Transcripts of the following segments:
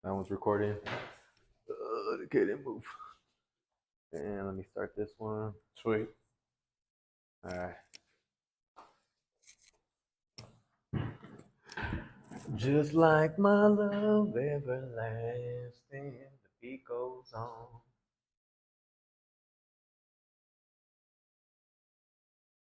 That one's recording. Okay, didn't move. And let me start this one. Sweet. All right. Just like my love everlasting, the beat goes on.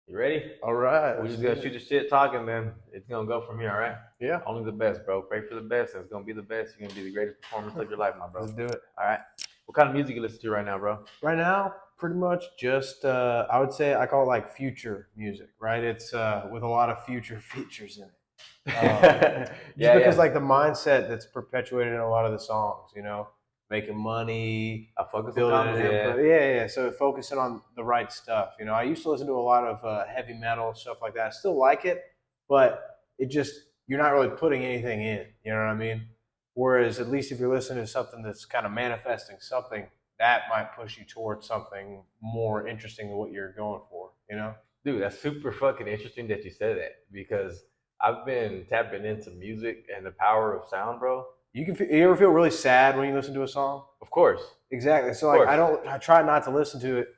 You ready? All right. We just gotta shoot the shit talking, man. It's gonna go from here, all right? Yeah. Only the best, bro. Pray for the best. It's gonna be the best. You're gonna be the greatest performance of your life, my bro. Let's do it. All right. What kind of music you listen to right now, bro? Right now, pretty much just I would say I call it like future music, right? It's with a lot of future features in it. Just because like the mindset that's perpetuated in a lot of the songs, making money, I focus on building commas, an empire. Yeah. So focusing on the right stuff. I used to listen to a lot of heavy metal stuff like that. I still like it, but it just you're not really putting anything in. You know what I mean? Whereas at least if you're listening to something that's kind of manifesting something, that might push you towards something more interesting than what you're going for. Dude, that's super fucking interesting that you said that because I've been tapping into music and the power of sound, bro. You ever feel really sad when you listen to a song? Of course. Exactly. So like I try not to listen to it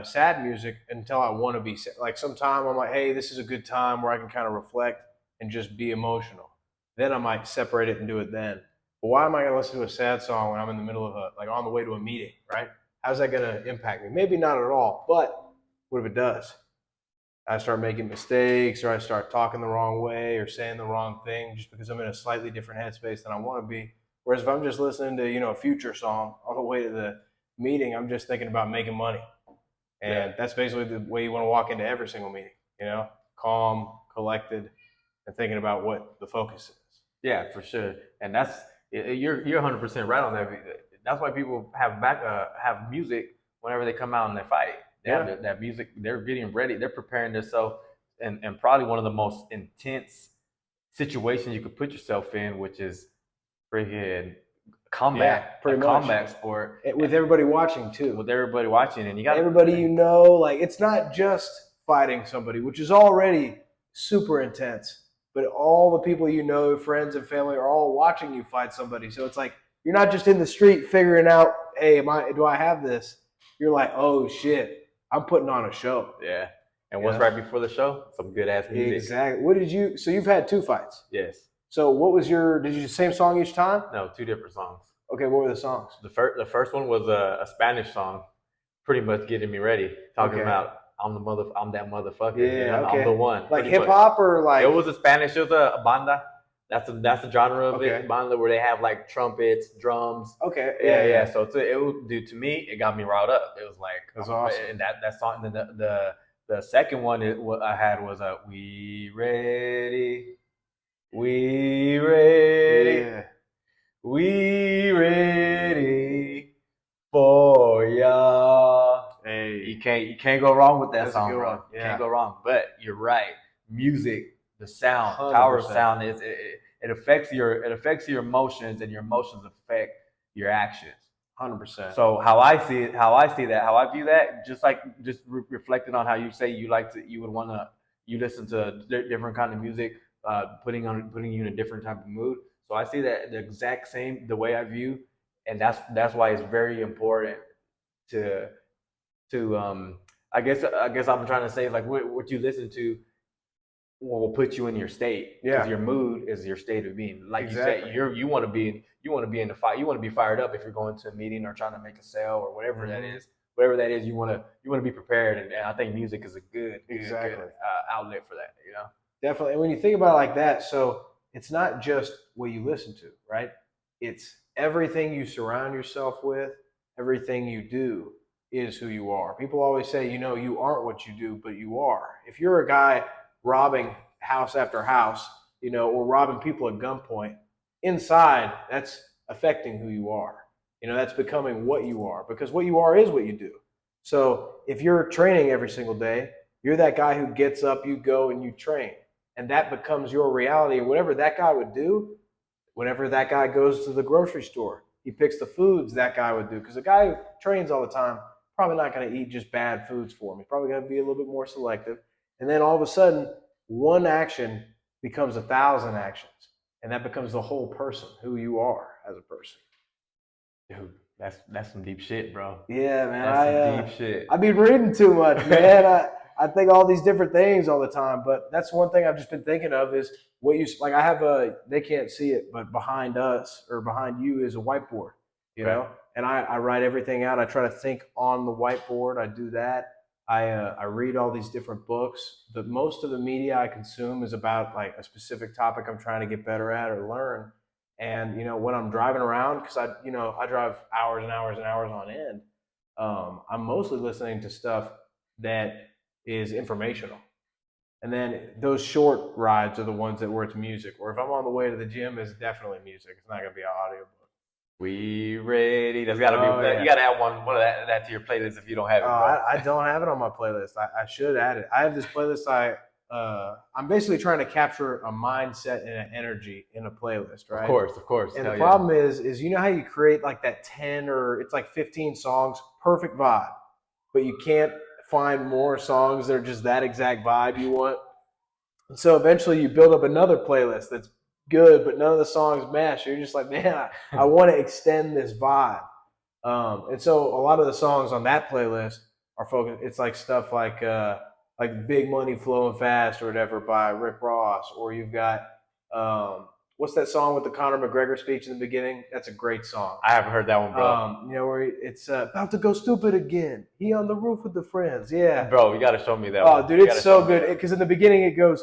sad music until I want to be sad. Like sometime I'm like, hey, this is a good time where I can kind of reflect and just be emotional. Then I might separate it and do it then. But why am I going to listen to a sad song when I'm in the middle of on the way to a meeting, right? How's that going to impact me? Maybe not at all, but what if it does? I start making mistakes, or I start talking the wrong way, or saying the wrong thing just because I'm in a slightly different headspace than I want to be. Whereas if I'm just listening to a future song on the way to the meeting, I'm just thinking about making money, and that's basically the way you want to walk into every single meeting. Calm, collected, and thinking about what the focus is. Yeah, for sure. And you're 100% right on that. That's why people have music whenever they come out and they fight. They have that music. They're getting ready. They're preparing themselves, and probably one of the most intense situations you could put yourself in, which is freaking combat, pretty much. Combat sport with everybody watching too. With everybody watching, and you got everybody like it's not just fighting somebody, which is already super intense, but all the people friends and family, are all watching you fight somebody. So it's like you're not just in the street figuring out, hey, do I have this? You're like, oh shit, I'm putting on a show. Yeah. And what's right before the show? Some good ass music. Exactly. So you've had 2 fights? Yes. So what was did you do the same song each time? No, 2 different songs. Okay, what were the songs? The first one was a Spanish song, pretty much getting me ready, talking about I'm that motherfucker. Yeah, I'm the one. Like hip hop or like it was a Spanish. It was a banda. That's the genre of it. Banda, where they have like trumpets, drums. Okay. Yeah. So to me, it got me riled up. It was like that's awesome. And that song. And then the second one I had was We Ready. We ready. Yeah. We ready for ya. Hey, you can't go wrong with that song, bro. Yeah. You can't go wrong. But you're right. Music, the sound, 100%. Power of sound it affects your emotions, and your emotions affect your actions. 100%. So how I see it, how I view that, just reflecting on how you say you listen to different kind of music, putting you in a different type of mood. So I see that the exact same the way I view, and that's why it's very important to I guess I'm trying to say, like, what you listen to will put you in your state, because your mood is your state of being. Like exactly. You said, you want to be in the fight. You want to be fired up if you're going to a meeting or trying to make a sale or whatever that is. Whatever that is, you want to be prepared, and I think music is a good outlet for that. Definitely. And when you think about it like that, so it's not just what you listen to, right? It's everything you surround yourself with, everything you do is who you are. People always say, you aren't what you do, but you are. If you're a guy robbing house after house, or robbing people at gunpoint, inside, that's affecting who you are. That's becoming what you are, because what you are is what you do. So if you're training every single day, you're that guy who gets up, you go and you train. And that becomes your reality. And whatever that guy would do, whenever that guy goes to the grocery store, he picks the foods that guy would do. Because a guy who trains all the time, probably not going to eat just bad foods for him. He's probably going to be a little bit more selective. And then all of a sudden, one action becomes 1,000 actions. And that becomes the whole person, who you are. as a person. Dude, that's some deep shit, bro. Yeah, man. That's some deep shit. I've been reading too much, man. I think all these different things all the time, but that's one thing I've just been thinking of is what you like. I have they can't see it, but behind us or behind you is a whiteboard, and I write everything out. I try to think on the whiteboard. I do that. I read all these different books. Most of the media I consume is about like a specific topic I'm trying to get better at or learn. And when I'm driving around, because I drive hours and hours and hours on end, I'm mostly listening to stuff that is informational. And then those short rides are the ones where it's music. Or if I'm on the way to the gym, it's definitely music. It's not gonna be an audiobook. We ready? That's gotta be. Yeah. You gotta add one of that to your playlist if you don't have it, bro. I don't have it on my playlist. I should add it. I have this playlist. I'm basically trying to capture a mindset and an energy in a playlist, right? Of course. And the problem is how you create like that 10 or it's like 15 songs, perfect vibe, but you can't find more songs that are just that exact vibe you want. And so eventually you build up another playlist that's good, but none of the songs mesh. You're just like, man, I want to extend this vibe. And so a lot of the songs on that playlist are focused. It's like stuff like Big Money Flowing Fast or whatever by Rick Ross, or you've got what's that song with the Conor McGregor speech in the beginning? That's a great song. I haven't heard that one, bro. Where it's about to go stupid again. He on the roof with the friends. Yeah, bro, you gotta show me that one. Oh, dude, it's so good because in the beginning it goes,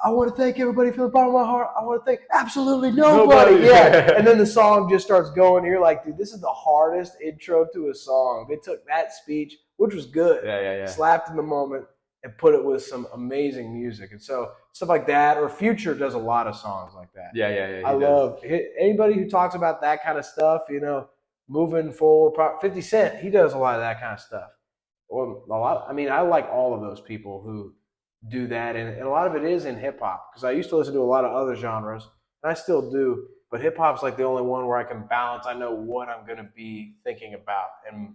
I want to thank everybody from the bottom of my heart. I want to thank absolutely nobody. Yeah. And then the song just starts going. And you're like, dude, this is the hardest intro to a song. They took that speech, which was good, slapped in the moment, and put it with some amazing music. And so stuff like that, or Future does a lot of songs like that. Yeah. I love anybody who talks about that kind of stuff, moving forward. 50 Cent, he does a lot of that kind of stuff. Or I like all of those people who do that, and a lot of it is in hip hop because I used to listen to a lot of other genres, and I still do. But hip hop's like the only one where I can balance. I know what I'm going to be thinking about and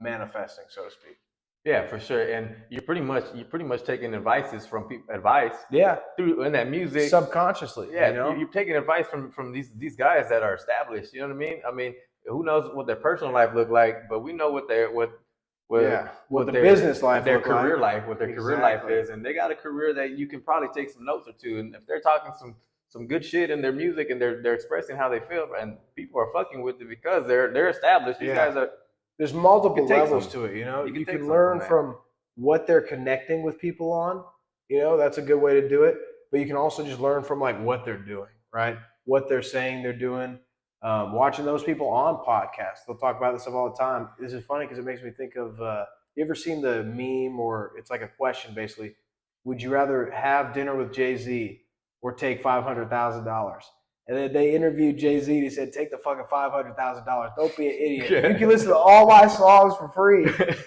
manifesting, so to speak. Yeah, for sure. And you're pretty much taking advices from people. Through in that music subconsciously. Yeah, you're taking advice from these guys that are established. You know what I mean? I mean, who knows what their personal life look like, but we know what their business life, their career life, what their career life is, and they got a career that you can probably take some notes or two. And if they're talking some good shit in their music and they're expressing how they feel, and people are fucking with it because they're established. These guys are. There's multiple levels to it. You can learn from what they're connecting with people on. That's a good way to do it. But you can also just learn from like what they're doing, right? What they're saying they're doing. Watching those people on podcasts, they'll talk about this stuff all the time. This is funny because it makes me think of, you ever seen the meme or it's like a question basically, would you rather have dinner with Jay-Z or take $500,000? And then they interviewed Jay-Z. He said, take the fucking $500,000. Don't be an idiot. Yeah. You can listen to all my songs for free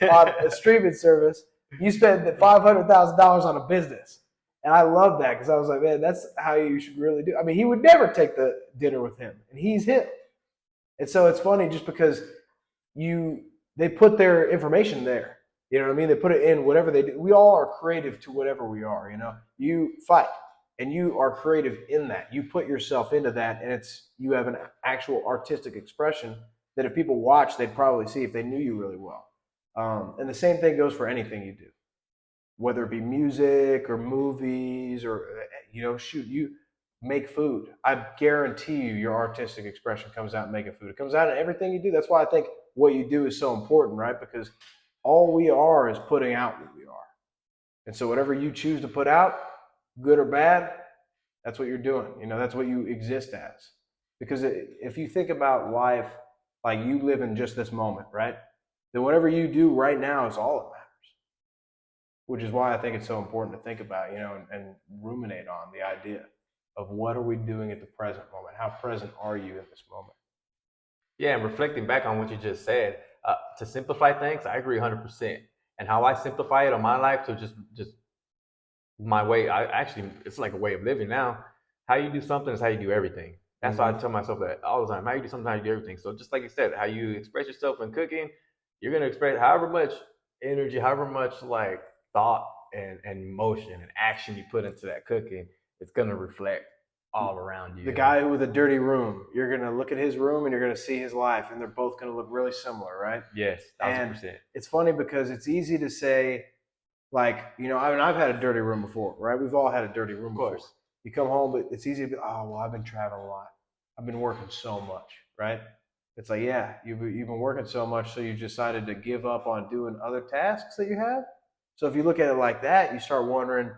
on a streaming service. You spend $500,000 on a business. And I love that because I was like, man, that's how you should really do. I mean, he would never take the dinner with him, and he's him. And so it's funny just because they put their information there. You know what I mean? They put it in whatever they do. We all are creative to whatever we are. You fight, and you are creative in that. You put yourself into that, and you have an actual artistic expression that if people watch, they'd probably see if they knew you really well. And the same thing goes for anything you do. Whether it be music or movies or, you make food. I guarantee you your artistic expression comes out in making food. It comes out in everything you do. That's why I think what you do is so important, right? Because all we are is putting out what we are. And so whatever you choose to put out, good or bad, that's what you're doing. That's what you exist as. Because if you think about life like you live in just this moment, right? Then whatever you do right now is all it matters. Which is why I think it's so important to think about, and ruminate on the idea of what are we doing at the present moment? How present are you in this moment? Yeah, and reflecting back on what you just said, to simplify things, I agree 100%. And how I simplify it on my life to just my way, it's like a way of living now. How you do something is how you do everything. That's why I tell myself that all the time. How you do something, how you do everything. So just like you said, how you express yourself in cooking, you're going to express however much energy, however much like thought and emotion and action you put into that cooking, it's going to reflect all around you. The guy with a dirty room, you're going to look at his room and you're going to see his life, and they're both going to look really similar, right? Yes, And 1,000%. it's funny because it's easy to say, like, you know, I mean, I've had a dirty room before, right? We've all had a dirty room before. You come home, but it's easy to be, oh, well, I've been traveling a lot. I've been working so much, right? It's like, yeah, you've been working so much, so you decided to give up on doing other tasks that you have. So if you look at it like that, you start wondering,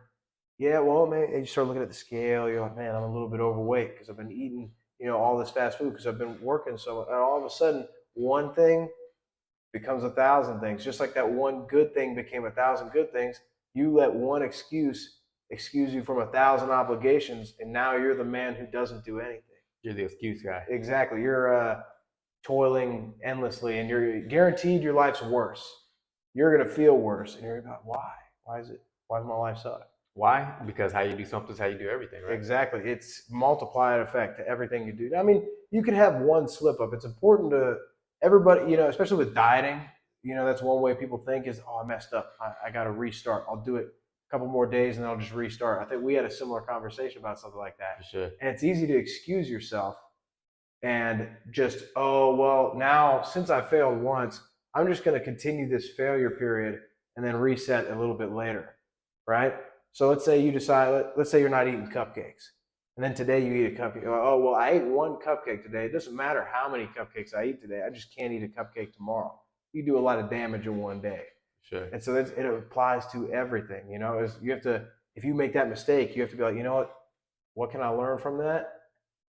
yeah, well, man, and you start looking at the scale. You're like, man, I'm a little bit overweight because I've been eating, you know, all this fast food because I've been working so much. And all of a sudden, one thing becomes 1,000 things. Just like that one good thing became 1,000 good things. You let one excuse you from 1,000 obligations, and now you're the man who doesn't do anything. You're the excuse guy. Exactly. You're toiling endlessly, and you're guaranteed your life's worse. You're gonna feel worse, and you're like, why? Why does my life suck? Why? Because how you do something is how you do everything, right? Exactly. It's multiplied effect to everything you do. I mean, you can have one slip up. It's important to everybody, you know, especially with dieting. You know, that's one way people think is, oh, I messed up. I got to restart. I'll do it a couple more days and then I'll just restart. I think we had a similar conversation about something like that. For sure. And it's easy to excuse yourself and just, oh, well, now since I failed once, I'm just going to continue this failure period and then reset a little bit later, right? So let's say you decide, let's say you're not eating cupcakes. And then today you eat a cupcake. Oh, well, I ate one cupcake today. It doesn't matter how many cupcakes I eat today. I just can't eat a cupcake tomorrow. You do a lot of damage in one day. Sure. And so it applies to everything. You know, you have to, if you make that mistake, you have to be like, you know what can I learn from that?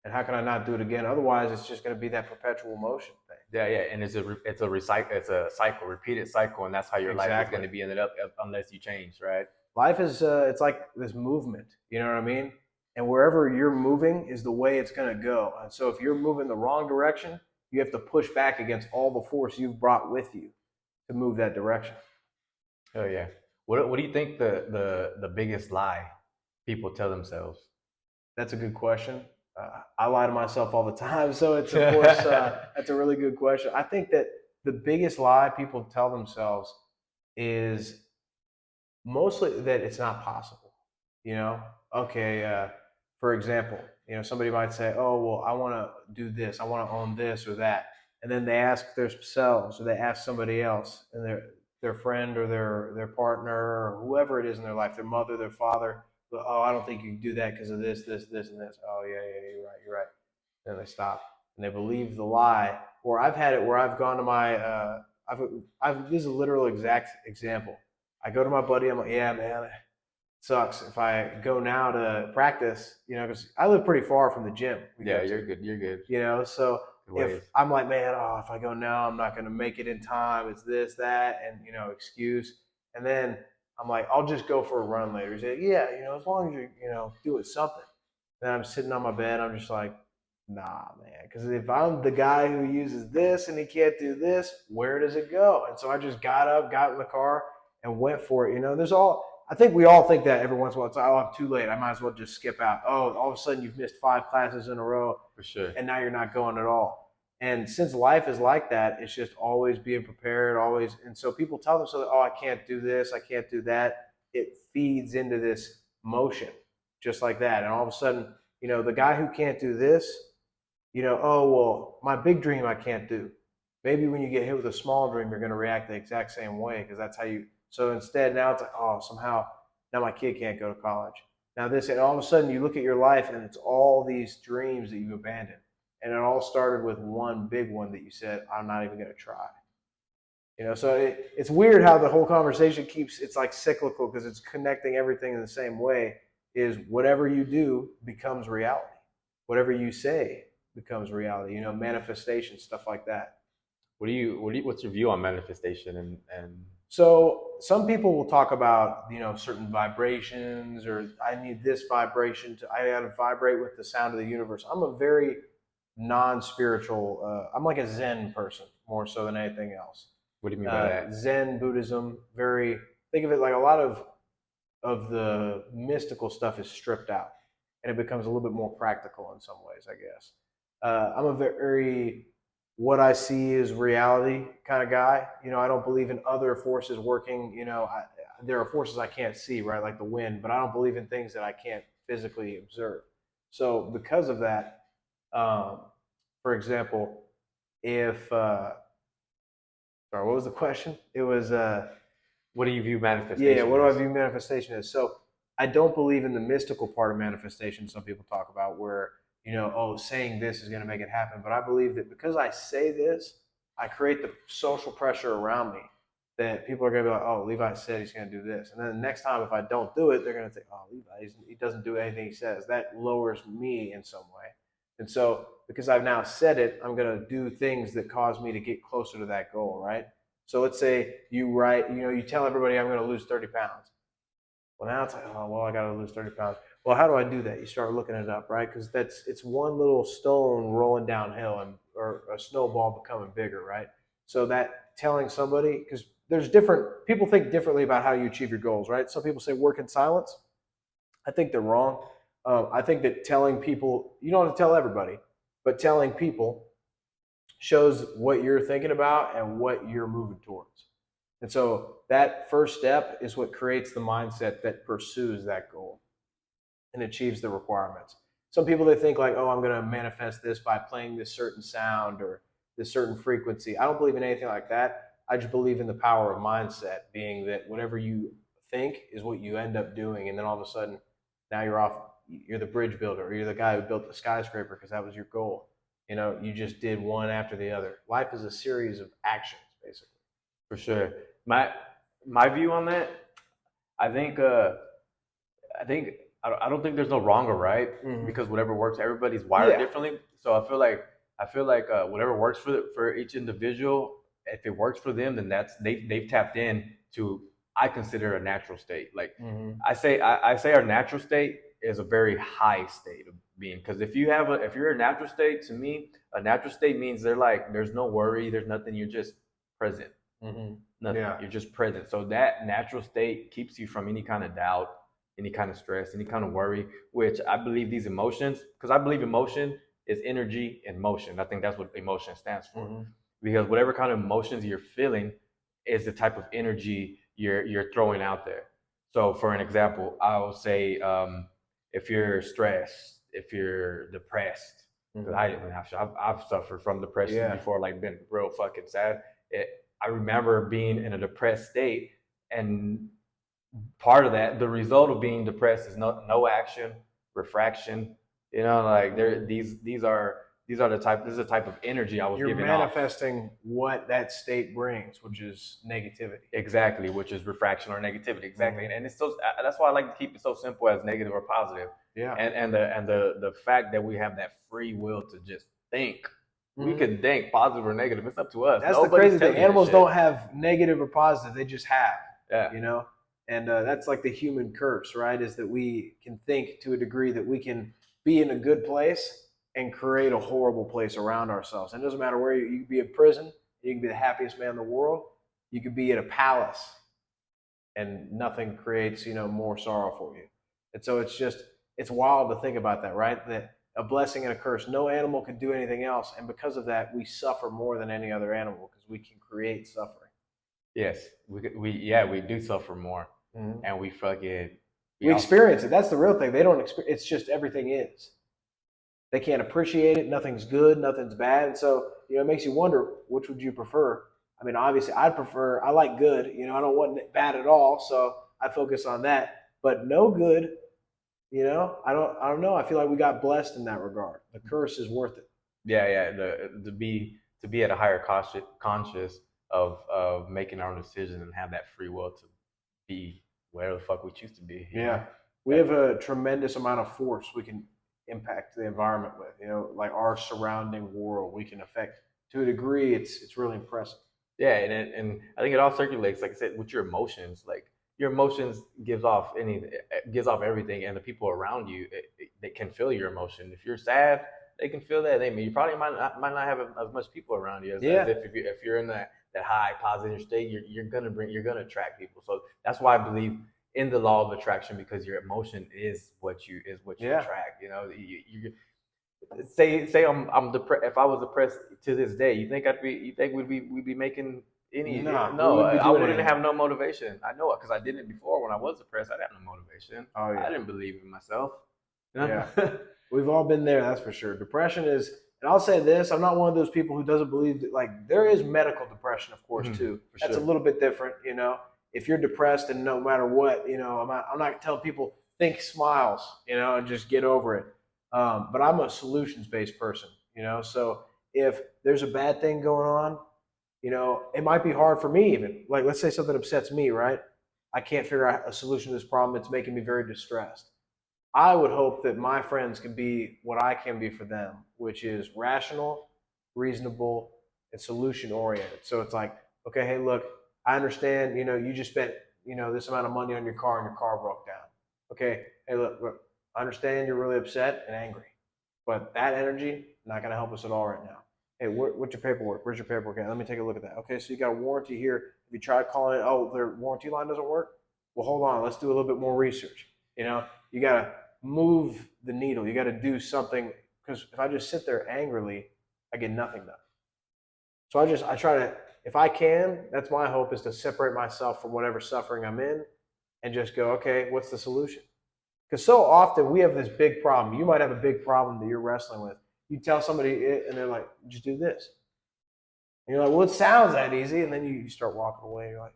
And how can I not do it again? Otherwise, it's just going to be that perpetual motion thing. Yeah, yeah, and it's a cycle, repeated cycle, and that's how your life is going to be ended up unless you change, right? Life is it's like this movement. You know what I mean? And wherever you're moving is the way it's going to go. And so if you're moving the wrong direction, you have to push back against all the force you've brought with you to move that direction. Oh yeah. What do you think the biggest lie people tell themselves? That's a good question. I lie to myself all the time, so it's of course that's a really good question. I think that the biggest lie people tell themselves is mostly that it's not possible. You know, okay. For example, you know, somebody might say, "Oh, well, I want to do this. I want to own this or that," and then they ask themselves or they ask somebody else, and their friend or their partner or whoever it is in their life, their mother, their father. Oh, I don't think you can do that because of this, this, this, and this. Oh, yeah, you're right. Then they stop and they believe the lie. Or I've had it where I've gone to my, this is a literal exact example. I go to my buddy. I'm like, yeah, man, it sucks if I go now to practice. You know, because I live pretty far from the gym. Yeah, you're good. You're good. You know, so if I'm like, man, oh, if I go now, I'm not going to make it in time. It's this, that, and you know, excuse. And then I'm like, I'll just go for a run later. He's like, yeah, you know, as long as you're, you know, doing something. Then I'm sitting on my bed. I'm just like, nah, man. Because if I'm the guy who uses this and he can't do this, where does it go? And so I just got up, got in the car, and went for it. You know, I think we all think that every once in a while. It's like, oh, I'm too late. I might as well just skip out. Oh, all of a sudden you've missed 5 classes in a row. For sure. And now you're not going at all. And since life is like that, it's just always being prepared, always. And so people tell themselves, oh, I can't do this, I can't do that. It feeds into this motion just like that. And all of a sudden, you know, the guy who can't do this, you know, oh, well, my big dream I can't do. Maybe when you get hit with a small dream, you're going to react the exact same way because that's how you. So instead, now it's like, oh, somehow now my kid can't go to college. Now this, and all of a sudden you look at your life and it's all these dreams that you've abandoned. And it all started with one big one that you said, I'm not even going to try. You know, so it's weird how the whole conversation it's like cyclical because it's connecting everything in the same way is whatever you do becomes reality. Whatever you say becomes reality, you know, manifestation, stuff like that. What's your view on manifestation and So some people will talk about, you know, certain vibrations or I need this vibration I got to vibrate with the sound of the universe. I'm a very non-spiritual, I'm like a Zen person more so than anything else. What do you mean by that? Zen Buddhism, think of it like a lot of the mystical stuff is stripped out and it becomes a little bit more practical in some ways, I guess. I'm a very what I see is reality kind of guy. You know, I don't believe in other forces working. You know, there are forces I can't see, right, like the wind, but I don't believe in things that I can't physically observe. So because of that, for example, if sorry, what was the question? It was What do you view yeah, manifestation what do I as? view manifestation as? So I don't believe in the mystical part of manifestation some people talk about where, oh, saying this is going to make it happen. But I believe that because I say this, I create the social pressure around me that people are going to be like, oh, Levi said he's going to do this. And then the next time, if I don't do it, they're going to think, oh, Levi, he doesn't do anything he says. That lowers me in some way. And so because I've now said it, I'm going to do things that cause me to get closer to that goal, right? So let's say you write, you tell everybody I'm going to lose 30 pounds. Well, now it's like, oh, well, I got to lose 30 pounds. Well, how do I do that? You start looking it up, right? Because it's one little stone rolling downhill or a snowball becoming bigger, right? So that telling somebody, because there's different, people think differently about how you achieve your goals, right? Some people say work in silence. I think they're wrong. I think that telling people, you don't have to tell everybody, but telling people shows what you're thinking about and what you're moving towards. And so that first step is what creates the mindset that pursues that goal and achieves the requirements. Some people, they think like, oh, I'm going to manifest this by playing this certain sound or this certain frequency. I don't believe in anything like that. I just believe in the power of mindset, being that whatever you think is what you end up doing. And then all of a sudden, now you're the bridge builder, or you're the guy who built the skyscraper because that was your goal. You just did one after the other. Life is a series of actions, basically. For sure. My view on that, I think I think I don't think there's no wrong or right because whatever works, everybody's wired differently. So I feel like whatever works for each individual, if it works for them, then they've tapped in to I consider a natural state. Like I say our natural state is a very high state of being because if you're a natural state, to me a natural state means there's no worry, there's nothing, you're just present. Nothing. Yeah. You're just present. So that natural state keeps you from any kind of doubt, any kind of stress, any kind of worry, which I believe these emotions, because I believe emotion is energy in motion. I think that's what emotion stands for. Because whatever kind of emotions you're feeling is the type of energy you're throwing out there. So for an example, I will say if you're stressed, if you're depressed, because I've suffered from depression before, like been real fucking sad. I remember being in a depressed state, and part of that, the result of being depressed is no action, refraction. Like this is the type of energy I was You're giving off. manifesting what that state brings, which is negativity. Exactly, which is refraction or negativity. Exactly, and it's so that's why I like to keep it so simple as negative or positive. Yeah. And the fact that we have that free will to just think. We can think positive or negative. It's up to us. That's Nobody's the crazy telling thing. you Animals shit. don't have negative or positive. They just have. Yeah. And that's like the human curse, right? Is that we can think to a degree that we can be in a good place and create a horrible place around ourselves. And it doesn't matter where you can be in prison. You can be the happiest man in the world. You could be at a palace, and nothing creates more sorrow for you. And so it's wild to think about that, right? That a blessing and a curse. No animal can do anything else, and because of that, we suffer more than any other animal because we can create suffering. Yes, we do suffer more, and we experience it. That's the real thing. They don't experience. It's just everything is. They can't appreciate it. Nothing's good. Nothing's bad. And so it makes you wonder, which would you prefer? I mean, obviously, I like good. I don't want bad at all, so I focus on that. But no good. I don't know. I feel like we got blessed in that regard. The curse is worth it. Yeah. To be at a higher conscious of making our own decisions and have that free will to be whatever the fuck we choose to be. Yeah. We have a tremendous amount of force we can impact the environment with. Like our surrounding world, we can affect to a degree. It's really impressive. Yeah, and I think it all circulates, like I said, with your emotions. Like your emotions gives off everything, and the people around you they can feel your emotion. If you're sad, they can feel that. You probably might not have as much people around you as if you're in that high positive state. You're gonna attract people. So that's why I believe in the law of attraction, because your emotion is what you attract. You say I'm depressed. If I was depressed to this day, you think we'd be making any? No, I wouldn't have no motivation. I know it because I didn't before. When I was depressed, I didn't have no motivation. Oh yeah. I didn't believe in myself. Yeah. We've all been there, that's for sure. Depression is, and I'll say this: I'm not one of those people who doesn't believe that. Like, there is medical depression, of course, too. For That's a sure. little bit different, If you're depressed, and no matter what, I'm not telling people think smiles, and just get over it. But I'm a solutions-based person, So if there's a bad thing going on, it might be hard for me even. Like, let's say something upsets me, right? I can't figure out a solution to this problem. It's making me very distressed. I would hope that my friends can be what I can be for them, which is rational, reasonable, and solution oriented. So it's like, okay, hey, look, I understand, you just spent, this amount of money on your car and your car broke down. Okay, hey, look, I understand you're really upset and angry, but that energy not going to help us at all right now. Hey, what's your paperwork? Where's your paperwork at? Let me take a look at that. Okay, so you got a warranty here. If you try calling it, oh, their warranty line doesn't work. Well, hold on. Let's do a little bit more research. You got to move the needle. You got to do something, because if I just sit there angrily, I get nothing done. So I try to, if I can, that's my hope, is to separate myself from whatever suffering I'm in and just go, okay, what's the solution? Because so often we have this big problem. You might have a big problem that you're wrestling with. You tell somebody it, and they're like, just do this. And you're like, well, it sounds that easy. And then you start walking away. You're like,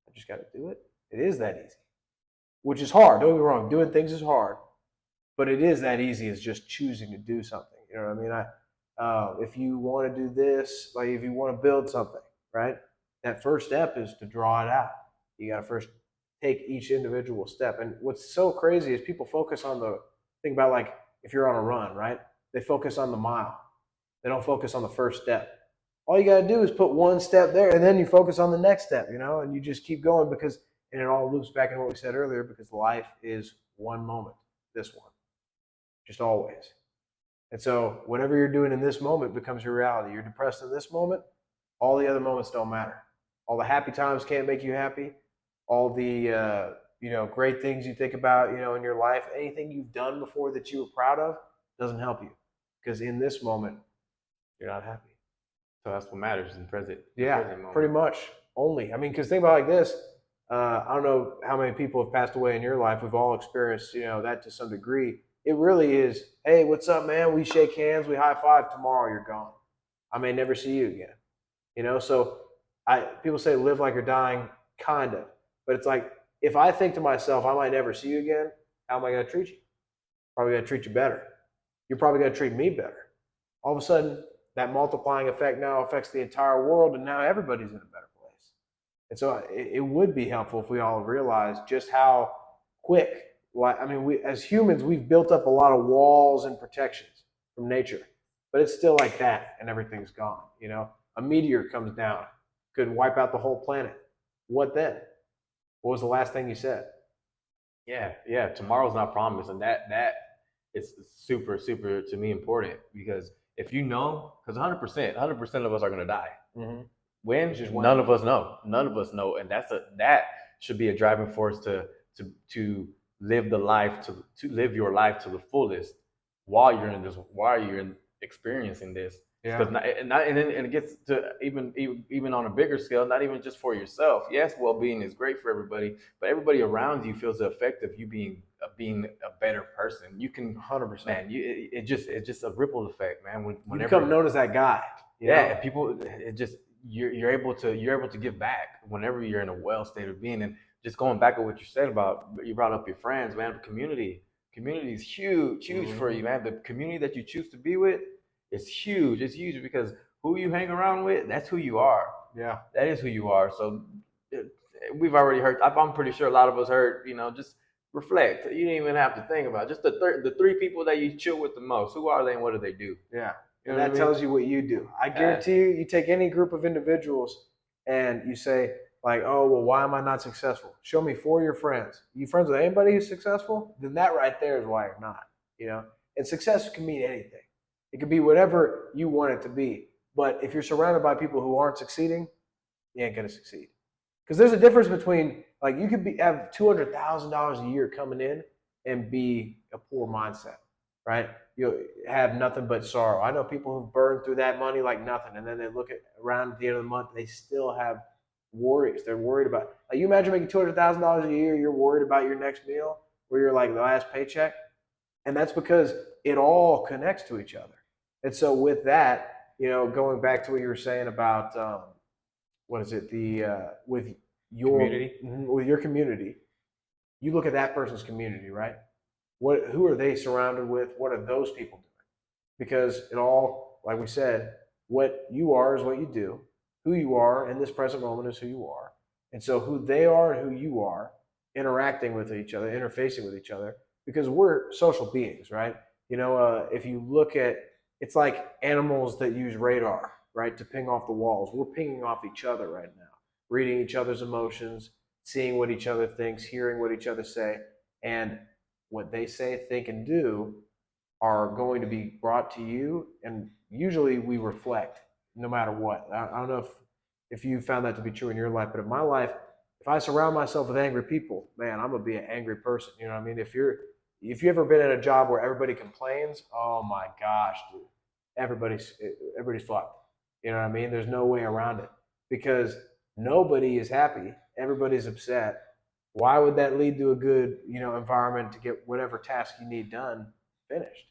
I just got to do it. It is that easy, which is hard. Don't get me wrong. Doing things is hard, but it is that easy as just choosing to do something. You know what I mean? If you want to do this, like if you want to build something, right? That first step is to draw it out. You got to first take each individual step. And what's so crazy is people focus on think about, like, if you're on a run, right? They focus on the mile. They don't focus on the first step. All you got to do is put one step there, and then you focus on the next step, and you just keep going, and it all loops back into what we said earlier, because life is one moment, this one, just always. And so whatever you're doing in this moment becomes your reality. You're depressed in this moment, all the other moments don't matter. All the happy times can't make you happy. All the great things you think about, in your life, anything you've done before that you were proud of, doesn't help you, because in this moment you're not happy. So that's what matters in present. Yeah, present moment. pretty much. Only, I mean, because think about it like this. I don't know how many people have passed away in your life. We've all experienced, that to some degree. It really is, hey, what's up, man? We shake hands, we high five. Tomorrow you're gone. I may never see you again. So people say live like you're dying, kind of. But it's like, if I think to myself, I might never see you again, how am I going to treat you? Probably going to treat you better. You're probably going to treat me better. All of a sudden, that multiplying effect now affects the entire world, and now everybody's in a better place. And so it would be helpful if we all realized just how quick, we as humans, we've built up a lot of walls and protections from nature, but it's still like that, and everything's gone. A meteor comes down, could wipe out the whole planet. What then? What was the last thing you said? Yeah. Tomorrow's not promised, and that is super, super to me important, because if because 100% of us are gonna die. Mm-hmm. When? None of us know. None of us know, and that should be a driving force to live live your life to the fullest while you're experiencing this. Yeah. Because and it gets to even on a bigger scale, not even just for yourself. Yes, well-being is great for everybody, but everybody around you feels the effect of you being a better person. You can 100%. Man, it's just a ripple effect, man. You become known as that guy. And people, you're able to give back whenever you're in a well state of being. And just going back to what you said about, you brought up your friends, man. Community is huge for you, man. The community that you choose to be with is huge. It's huge because who you hang around with, that's who you are. Yeah, that is who you are. So we've already heard. I'm pretty sure a lot of us heard. Just reflect. You didn't even have to think about it. Just the three people that you chill with the most. Who are they and what do they do? Yeah. And that tells you what you do. I guarantee you take any group of individuals and you say, like, oh, well, why am I not successful? Show me 4 of your friends. You friends with anybody who's successful? Then that right there is why you're not. And success can mean anything. It could be whatever you want it to be. But if you're surrounded by people who aren't succeeding, you ain't going to succeed. Because there's a difference between, like, you could have $200,000 a year coming in and be a poor mindset, right? You'll have nothing but sorrow. I know people who've burned through that money like nothing, and then they look around at the end of the month, they still have worries. They're worried about, like, you imagine making $200,000 a year, you're worried about your next meal, where you're like the last paycheck. And that's because it all connects to each other. And so with that, going back to what you were saying about what is it, the with your Community. with your community, you look at that person's community, right? Who are they surrounded with? What are those people doing? Because it all, like we said, what you are is what you do. Who you are in this present moment is who you are. And so who they are and who you are interacting with each other, interfacing with each other, because we're social beings, right? If you look at, it's like animals that use radar, right, to ping off the walls. We're pinging off each other right now, reading each other's emotions, seeing what each other thinks, hearing what each other say, and what they say, think, and do are going to be brought to you, and usually we reflect no matter what. I don't know if you found that to be true in your life, but in my life, if I surround myself with angry people, man, I'm gonna be an angry person. You know what I mean? If you ever been in a job where everybody complains, oh my gosh, dude, everybody's fucked. You know what I mean? There's no way around it because nobody is happy. Everybody's upset. Why would that lead to a good, environment to get whatever task you need done finished?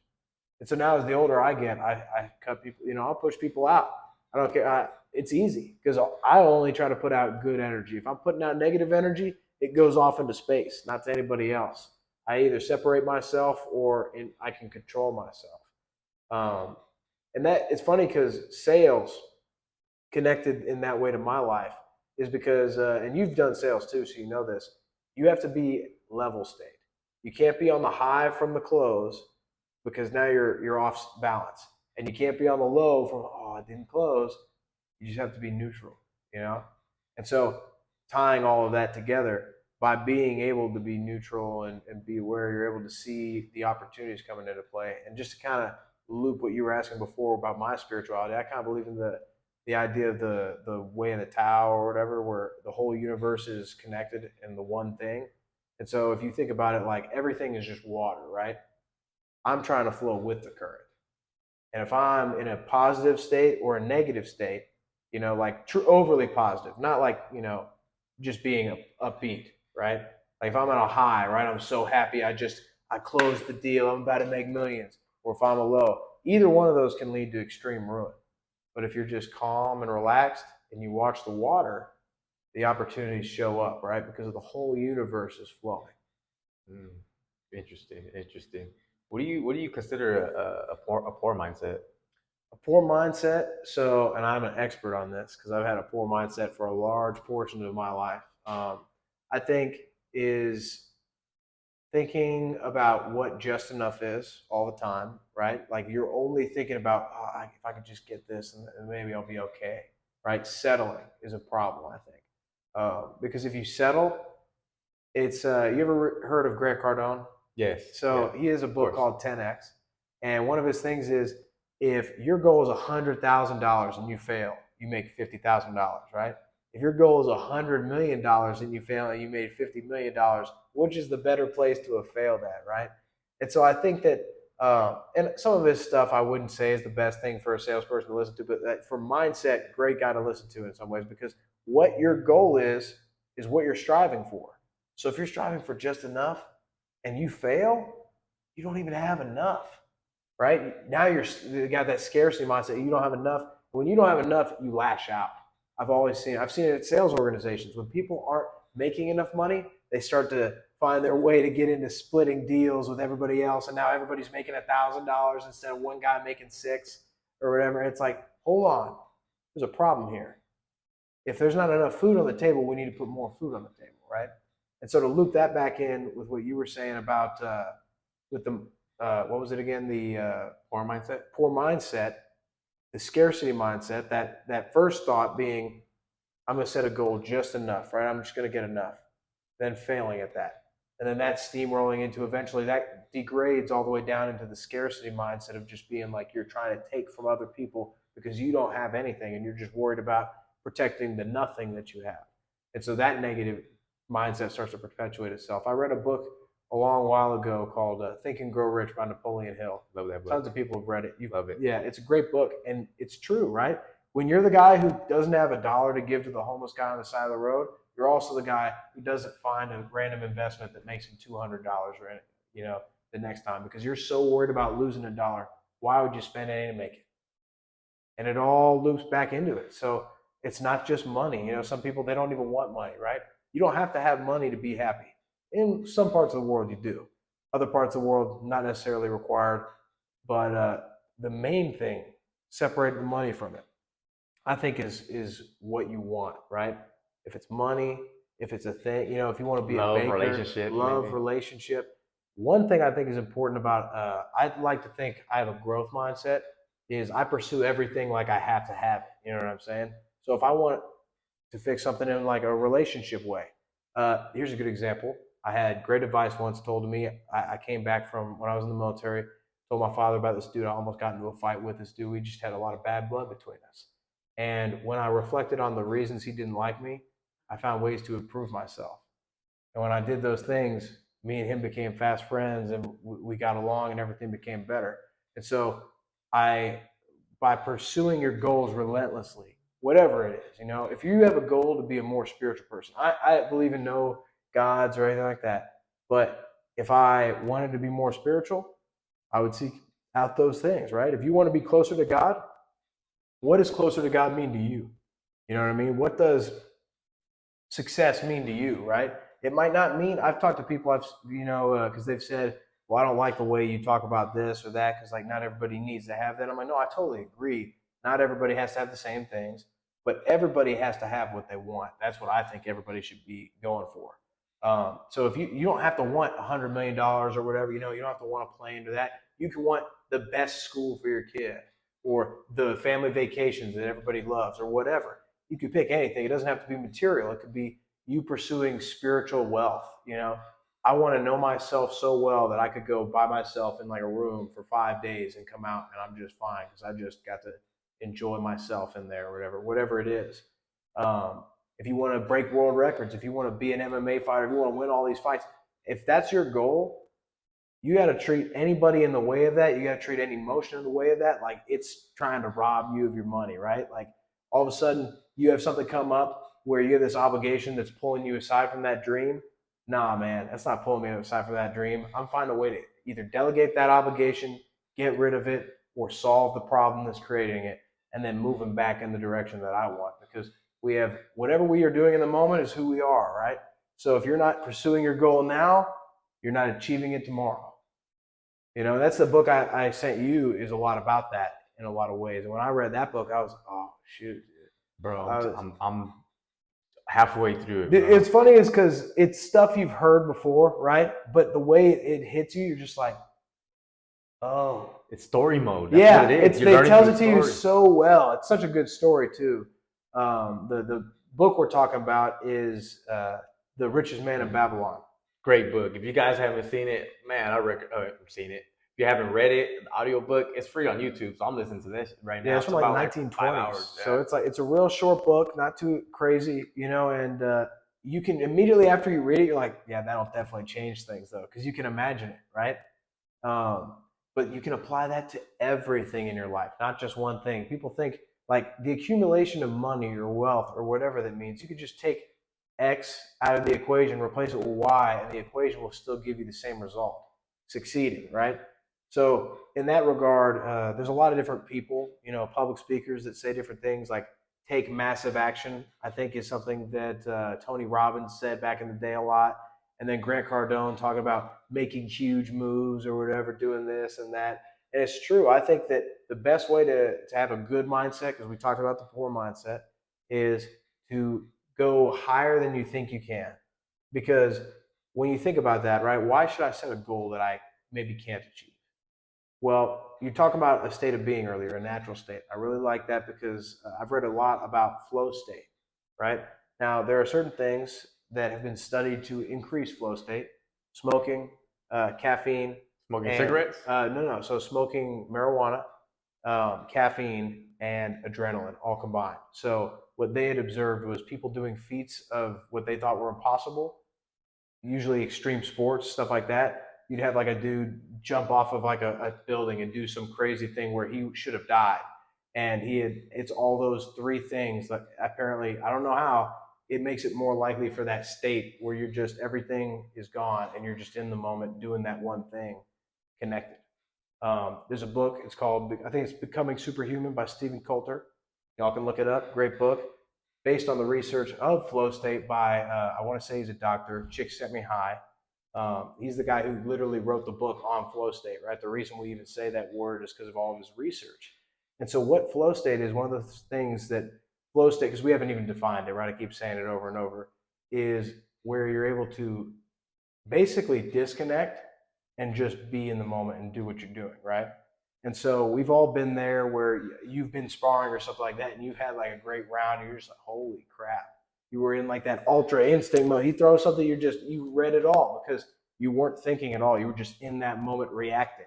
And so now, as the older I get, I cut people. I'll push people out. I don't care. It's easy because I only try to put out good energy. If I'm putting out negative energy, it goes off into space, not to anybody else. I either separate myself or I can control myself. And that it's funny because sales connected in that way to my life is because, and you've done sales too, so you know this. You have to be level state. You can't be on the high from the close because now you're off balance, and you can't be on the low from it didn't close. You just have to be neutral, And so tying all of that together by being able to be neutral and be aware, you're able to see the opportunities coming into play. And just to kind of loop what you were asking before about my spirituality, I kind of believe in the idea of the way of the Tao or whatever, where the whole universe is connected in the one thing. And so if you think about it, like everything is just water, right? I'm trying to flow with the current. And if I'm in a positive state or a negative state, like overly positive, not like, just being upbeat, right? Like if I'm on a high, right? I'm so happy. I closed the deal. I'm about to make millions. Or if I'm a low, either one of those can lead to extreme ruin. But if you're just calm and relaxed and you watch the water, the opportunities show up, right? Because the whole universe is flowing. Interesting. What do you consider a poor mindset? A poor mindset. So, and I'm an expert on this because I've had a poor mindset for a large portion of my life. I think is thinking about what just enough is all the time, right? Like you're only thinking about, if I could just get this and maybe I'll be okay, right? Settling is a problem, I think. Because if you settle, it's, you ever heard of Grant Cardone? Yes. So he has a book called 10X. And one of his things is if your goal is $100,000 and you fail, you make $50,000, right? If your goal is $100 million and you fail and you made $50 million, which is the better place to have failed at, right? And so I think that, and some of his stuff I wouldn't say is the best thing for a salesperson to listen to, but for mindset, great guy to listen to in some ways because what your goal is what you're striving for. So if you're striving for just enough and you fail, you don't even have enough, right? Now you got that scarcity mindset. You don't have enough. When you don't have enough, you lash out. I've seen it at sales organizations. When people aren't making enough money, they start to find their way to get into splitting deals with everybody else. And now everybody's making $1,000 instead of one guy making $6,000 or whatever. It's like, hold on, there's a problem here. If there's not enough food on the table, we need to put more food on the table, right? And so to loop that back in with what you were saying about with the what was it again? The Poor mindset. Poor mindset, the scarcity mindset. That first thought being, I'm going to set a goal just enough, right? I'm just going to get enough. Then failing at that, and then that steamrolling into eventually that degrades all the way down into the scarcity mindset of just being like you're trying to take from other people because you don't have anything, and you're just worried about protecting the nothing that you have. And so that negative mindset starts to perpetuate itself. I read a book a long while ago called Think and Grow Rich by Napoleon Hill. Love that book. Tons of people have read it. Love it. Yeah, it's a great book, and it's true, right? When you're the guy who doesn't have $1 to give to the homeless guy on the side of the road, you're also the guy who doesn't find a random investment that makes him $200 or the next time because you're so worried about losing a dollar. Why would you spend any to make it? And it all loops back into it. So it's not just money. Some people, they don't even want money, right? You don't have to have money to be happy. In some parts of the world, you do. Other parts of the world, not necessarily required. But the main thing, separate the money from it, I think is what you want, right? If it's money, if it's a thing, if you want to be a Love, baker, relationship, love, maybe. relationship. One thing I think is important about, I'd like to think I have a growth mindset, is I pursue everything like I have to have it. You know what I'm saying? So if I want to fix something in like a relationship way, here's a good example. I had great advice once told to me. I came back from when I was in the military, told my father about this dude. I almost got into a fight with this dude. We just had a lot of bad blood between us. And when I reflected on the reasons he didn't like me, I found ways to improve myself. And when I did those things, me and him became fast friends and we got along and everything became better. And so I, by pursuing your goals relentlessly, whatever it is, if you have a goal to be a more spiritual person, I believe in no gods or anything like that. But if I wanted to be more spiritual, I would seek out those things, right? If you want to be closer to God, what does closer to God mean to you? You know what I mean? What does success mean to you, right? It might not mean, I've talked to people, because they've said, well, I don't like the way you talk about this or that because, like, not everybody needs to have that. I'm like, no, I totally agree. Not everybody has to have the same things, but everybody has to have what they want. That's what I think everybody should be going for. So if you don't have to want $100 million or whatever, you don't have to want a plane or that. You can want the best school for your kid or the family vacations that everybody loves or whatever. You could pick anything. It doesn't have to be material. It could be you pursuing spiritual wealth. I want to know myself so well that I could go by myself in like a room for 5 days and come out and I'm just fine because I just got to enjoy myself in there or whatever it is. If you want to break world records, if you want to be an MMA fighter, if you want to win all these fights, if that's your goal, you got to treat anybody in the way of that. You got to treat any emotion in the way of that like it's trying to rob you of your money, right? Like all of a sudden you have something come up where you have this obligation that's pulling you aside from that dream. Nah, man, that's not pulling me aside from that dream. I'm finding a way to either delegate that obligation, get rid of it, or solve the problem that's creating it, and then moving back in the direction that I want. Because we have whatever we are doing in the moment is who we are, right? So if you're not pursuing your goal now, you're not achieving it tomorrow. That's the book I sent you is a lot about that in a lot of ways. And when I read that book, I was, oh shoot, Bro, I was, I'm halfway through it, bro. it's funny is because it's stuff you've heard before, right? But the way it hits you, you're just like, oh, It's story mode. That's yeah. what it is. It tells it to you so well. It's such a good story too. The book we're talking about is The Richest Man in Babylon. Great book. If you guys haven't seen it, man, I recommend seen it. If you haven't read it, the audiobook, it's free on YouTube. So I'm listening to this right now. Yeah, it's from like 1920s. So it's a real short book, not too crazy, and you can immediately after you read it, you're like, yeah, that'll definitely change things though, because you can imagine it, right? But you can apply that to everything in your life, not just one thing. People think like the accumulation of money or wealth or whatever that means, you could just take X out of the equation, replace it with Y, and the equation will still give you the same result, succeeding, right? So in that regard, there's a lot of different people, public speakers that say different things like take massive action, I think is something that Tony Robbins said back in the day a lot. And then Grant Cardone talking about making huge moves or whatever, doing this and that. And it's true. I think that the best way to have a good mindset, because we talked about the poor mindset, is to go higher than you think you can. Because when you think about that, right, why should I set a goal that I maybe can't achieve? Well, you talked about a state of being earlier, a natural state. I really like that because I've read a lot about flow state, right? Now, there are certain things that have been studied to increase flow state: smoking, caffeine, Smoking cigarettes? No. So smoking marijuana, caffeine, and adrenaline all combined. So what they had observed was people doing feats of what they thought were impossible, usually extreme sports, stuff like that. You'd have like a dude jump off of like a building and do some crazy thing where he should have died. And it's all those three things that apparently, I don't know how, it makes it more likely for that state where you're just, everything is gone and you're just in the moment doing that one thing. connected. There's a book. It's called, I think it's Becoming Superhuman by Stephen Coulter. Y'all can look it up. Great book, based on the research of flow state by I want to say he's a doctor, Csikszentmihalyi. He's the guy who literally wrote the book on flow state, right? The reason we even say that word is because of all of his research. And so what flow state is, one of the things that flow state, because we haven't even defined it, right? I keep saying it over and over, is where you're able to basically disconnect and just be in the moment and do what you're doing, right? And so we've all been there where you've been sparring or something like that, and you've had like a great round, and you're just like, holy crap. You were in like that ultra instinct mode. He throws something, you read it all because you weren't thinking at all. You were just in that moment reacting,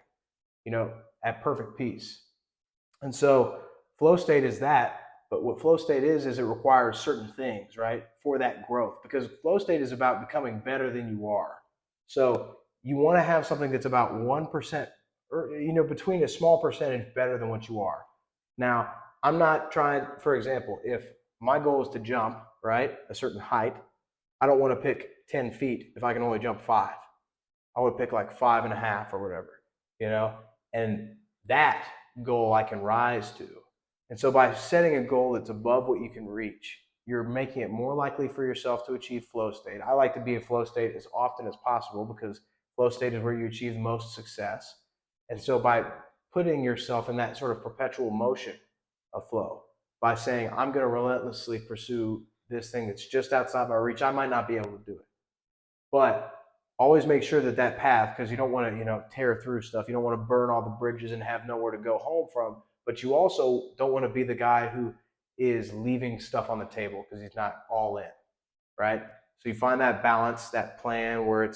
at perfect peace. And so flow state is that, but what flow state is it requires certain things, right, for that growth, because flow state is about becoming better than you are. So you want to have something that's about 1% or, between a small percentage better than what you are. Now, I'm not trying, for example, if my goal is to jump, right, a certain height, I don't want to pick 10 feet if I can only jump 5. I would pick like 5.5 or whatever, and that goal I can rise to. And so by setting a goal that's above what you can reach, you're making it more likely for yourself to achieve flow state. I like to be in flow state as often as possible because flow state is where you achieve the most success. And so by putting yourself in that sort of perpetual motion of flow, by saying, I'm going to relentlessly pursue this thing that's just outside my reach, I might not be able to do it. But always make sure that path, because you don't want to, tear through stuff. You don't want to burn all the bridges and have nowhere to go home from. But you also don't want to be the guy who is leaving stuff on the table because he's not all in, right? So you find that balance, that plan where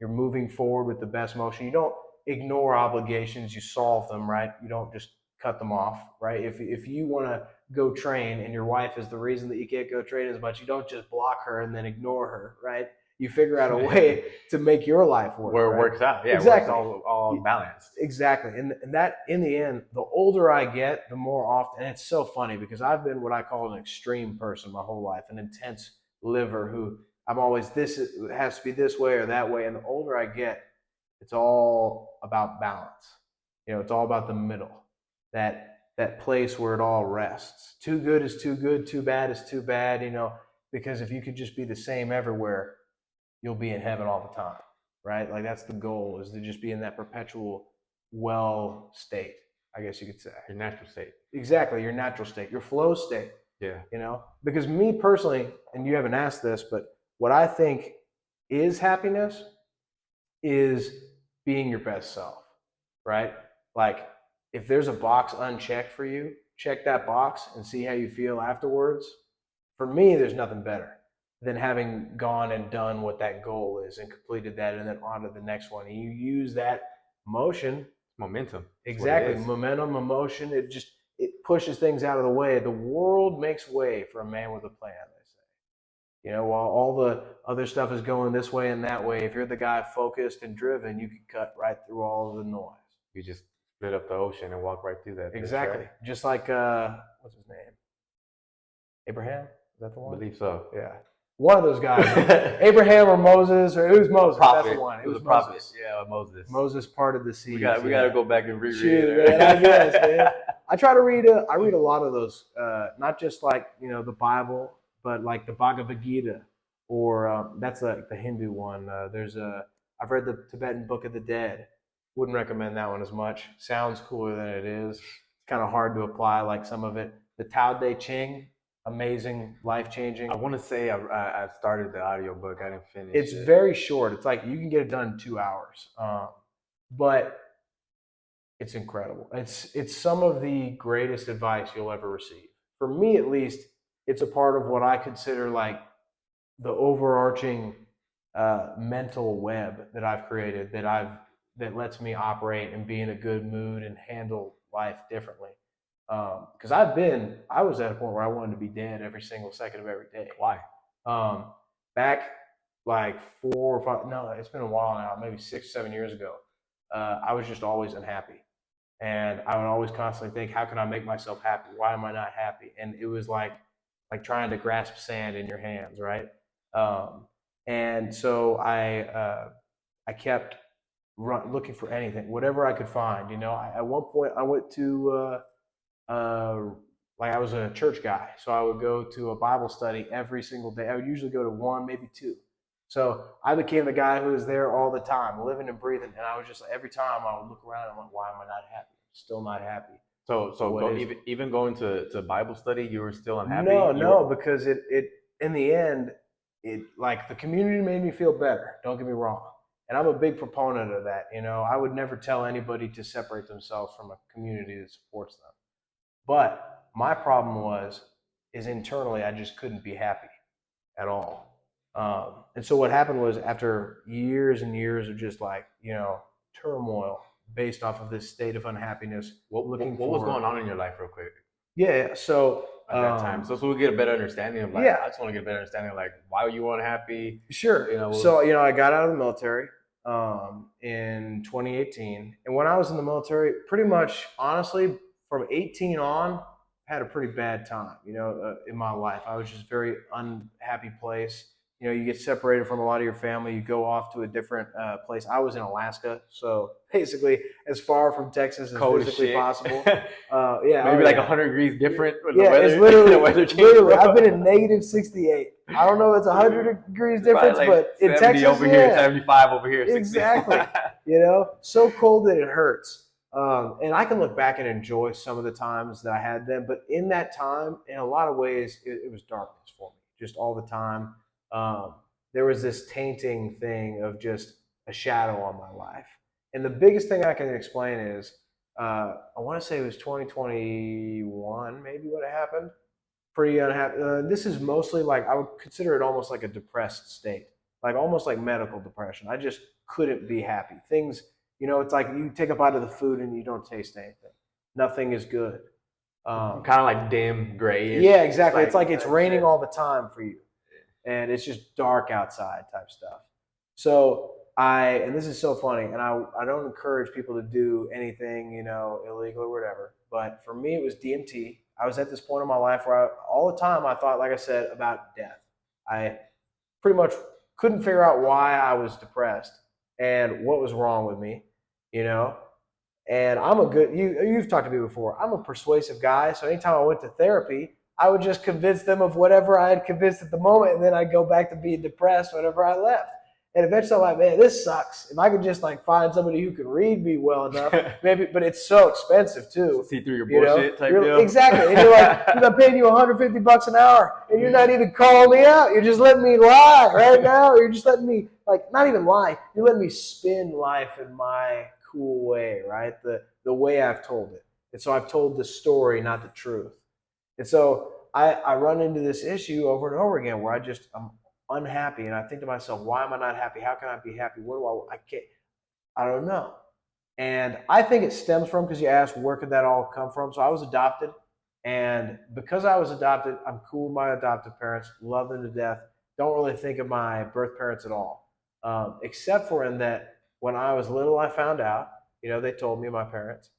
you're moving forward with the best motion. You don't ignore obligations, you solve them, right? You don't just cut them off, right? If you want to go train and your wife is the reason that you can't go train as much, you don't just block her and then ignore her, right? You figure out a way to make your life work. Where it right? works out. Yeah, exactly. Where it's all balanced. Exactly. And that, in the end, the older I get, the more often, and it's so funny because I've been what I call an extreme person my whole life, an intense liver who I'm always, it has to be this way or that way. And the older I get, it's all about balance. It's all about the middle, that place where it all rests. Too good is too good, too bad is too bad, because if you could just be the same everywhere, you'll be in heaven all the time, right? Like that's the goal, is to just be in that perpetual well state, I guess you could say. Your natural state. Exactly, your natural state, your flow state. Yeah. Because me personally, and you haven't asked this, but what I think is happiness is being your best self, right? Like if there's a box unchecked for you, check that box and see how you feel afterwards. For me, there's nothing better than having gone and done what that goal is and completed that and then on to the next one. And you use that motion. Momentum. Exactly. Momentum, emotion. It pushes things out of the way. The world makes way for a man with a plan, they say. While all the other stuff is going this way and that way, if you're the guy focused and driven, you can cut right through all of the noise. You just split up the ocean and walk right through that. Exactly. Right? Just like, what's his name? Abraham? Is that the one? I believe so. Yeah. One of those guys. Abraham or Moses, or it was Moses. Prophet. That's the one. It was a prophet. Yeah, Moses. Moses parted the sea. We got to go back and reread it. Man, I guess, man. I try to read I read a lot of those, not just like, the Bible, but like the Bhagavad Gita, or that's like the Hindu one. I've read the Tibetan Book of the Dead. Wouldn't recommend that one as much. Sounds cooler than it is. It's kind of hard to apply, like some of it. The Tao Te Ching, amazing, life-changing. I want to say I started the audiobook. I didn't finish It's very short. It's like you can get it done in 2 hours. But it's incredible. It's some of the greatest advice you'll ever receive. For me, at least, it's a part of what I consider like the overarching mental web that I've created that lets me operate and be in a good mood and handle life differently. Because I was at a point where I wanted to be dead every single second of every day. Why? Back like 4 or 5, no, it's been a while now, maybe 6, 7 years ago. I was just always unhappy. And I would always constantly think, how can I make myself happy? Why am I not happy? And it was like trying to grasp sand in your hands, right? And so I kept looking for anything, whatever I could find. At one point I went to like I was a church guy, so I would go to a Bible study every single day. I would usually go to one, maybe two. So I became the guy who was there all the time, living and breathing. And I was just every time I would look around and I'm like, why am I not happy? Still not happy. Even going to Bible study, you were still unhappy. No, because it in the end, it like the community made me feel better. Don't get me wrong, and I'm a big proponent of that. I would never tell anybody to separate themselves from a community that supports them. But my problem is internally, I just couldn't be happy at all. And so what happened was after years and years of just like, turmoil based off of this state of unhappiness. What was going on in your life real quick Yeah. So at that time? So we get a better understanding of like, yeah. I just want to get a better understanding of like, why you were unhappy? Sure. So, I got out of the military in 2018. And when I was in the military, pretty much honestly, from 18 on, had a pretty bad time, in my life. I was just very unhappy place. You get separated from a lot of your family. You go off to a different place. I was in Alaska, so basically as far from Texas as physically possible. Maybe like 100 degrees different. With the weather, it's literally. I've been in negative 68. I don't know if it's 100 degrees difference, like but in Texas, over here, 75 over here. 60. Exactly. So cold that it hurts. And I can look back and enjoy some of the times that I had then, but in that time, in a lot of ways, it was darkness for me, just all the time. There was this tainting thing of just a shadow on my life. And the biggest thing I can explain is, I want to say it was 2021, maybe what happened. Pretty unhappy. This is mostly like, I would consider it almost like a depressed state, like almost like medical depression. I just couldn't be happy. Things, it's like you take a bite of the food and you don't taste anything. Nothing is good. Kind of like dim gray. Yeah, exactly. It's like it's raining all the time for you. And it's just dark outside type stuff. So and this is so funny, and I don't encourage people to do anything, illegal or whatever. But for me, it was DMT. I was at this point in my life where all the time I thought, like I said, about death. I pretty much couldn't figure out why I was depressed and what was wrong with me, And you've talked to me before. I'm a persuasive guy, so anytime I went to therapy, I would just convince them of whatever I had convinced at the moment, and then I'd go back to being depressed whenever I left. And eventually I'm like, man, this sucks. If I could just like find somebody who could read me well enough, maybe, but it's so expensive too. See through your bullshit type deal. Exactly. And you're like, I'm paying you $150 an hour, and you're not even calling me out. You're just letting me lie right now. You're just letting me, like, not even lie. You're letting me spin life in my cool way, right? The way I've told it. And so I've told the story, not the truth. And so I run into this issue over and over again where I'm unhappy, and I think to myself, why am I not happy? How can I be happy? I don't know. And I think it stems from, because you asked where could that all come from. So I was adopted, and because I was adopted, I'm cool with my adoptive parents, love them to death, don't really think of my birth parents at all, except for in that when I was little, I found out, they told me, my parents,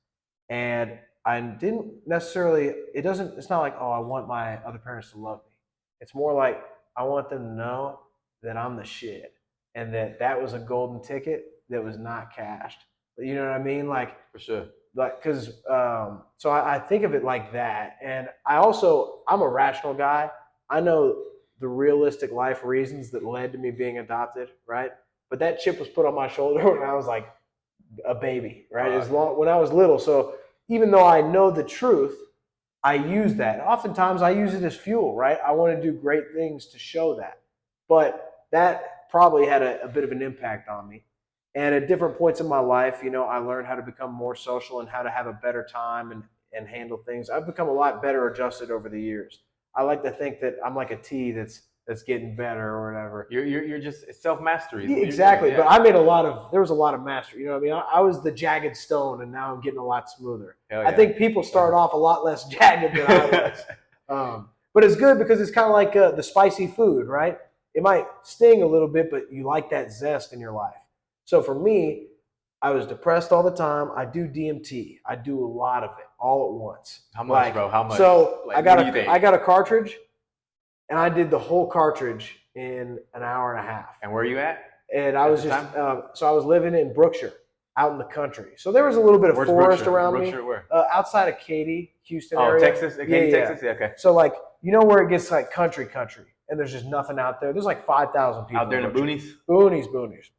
and I didn't necessarily, it's not like, oh, I want my other parents to love me. It's more like, I want them to know that I'm the shit, and that was a golden ticket that was not cashed. You know what I mean? Like, for sure. Like, because, so I think of it like that. And I'm a rational guy. I know the realistic life reasons that led to me being adopted, right? But that chip was put on my shoulder when I was like a baby, right? When I was little. So even though I know the truth, I use that. Oftentimes I use it as fuel, right? I want to do great things to show that. But that probably had a bit of an impact on me. And at different points in my life, I learned how to become more social and how to have a better time and handle things. I've become a lot better adjusted over the years. I like to think that I'm like a tea that's getting better or whatever. You're just self-mastery. Yeah, exactly. Yeah. But I made there was a lot of mastery. You know what I mean? I was the jagged stone, and now I'm getting a lot smoother. Yeah. I think people start off a lot less jagged than I was. But it's good because it's kind of like the spicy food, right? It might sting a little bit, but you like that zest in your life. So for me, I was depressed all the time. I do DMT. I do a lot of it all at once. How much, bro? How much? So I got a cartridge. And I did the whole cartridge in an hour and a half. And where are you at? And I was so I was living in Brookshire. out in the country. So there was a little bit of Where's forest Brookshire? around me. Brookshire, where? Outside of Katy, Houston Oh, area. Texas? Katy, Yeah. Texas? Yeah, okay. So like, you know where it gets like country, and there's just nothing out there. There's like 5,000 people Out there in the boonies? Boonies.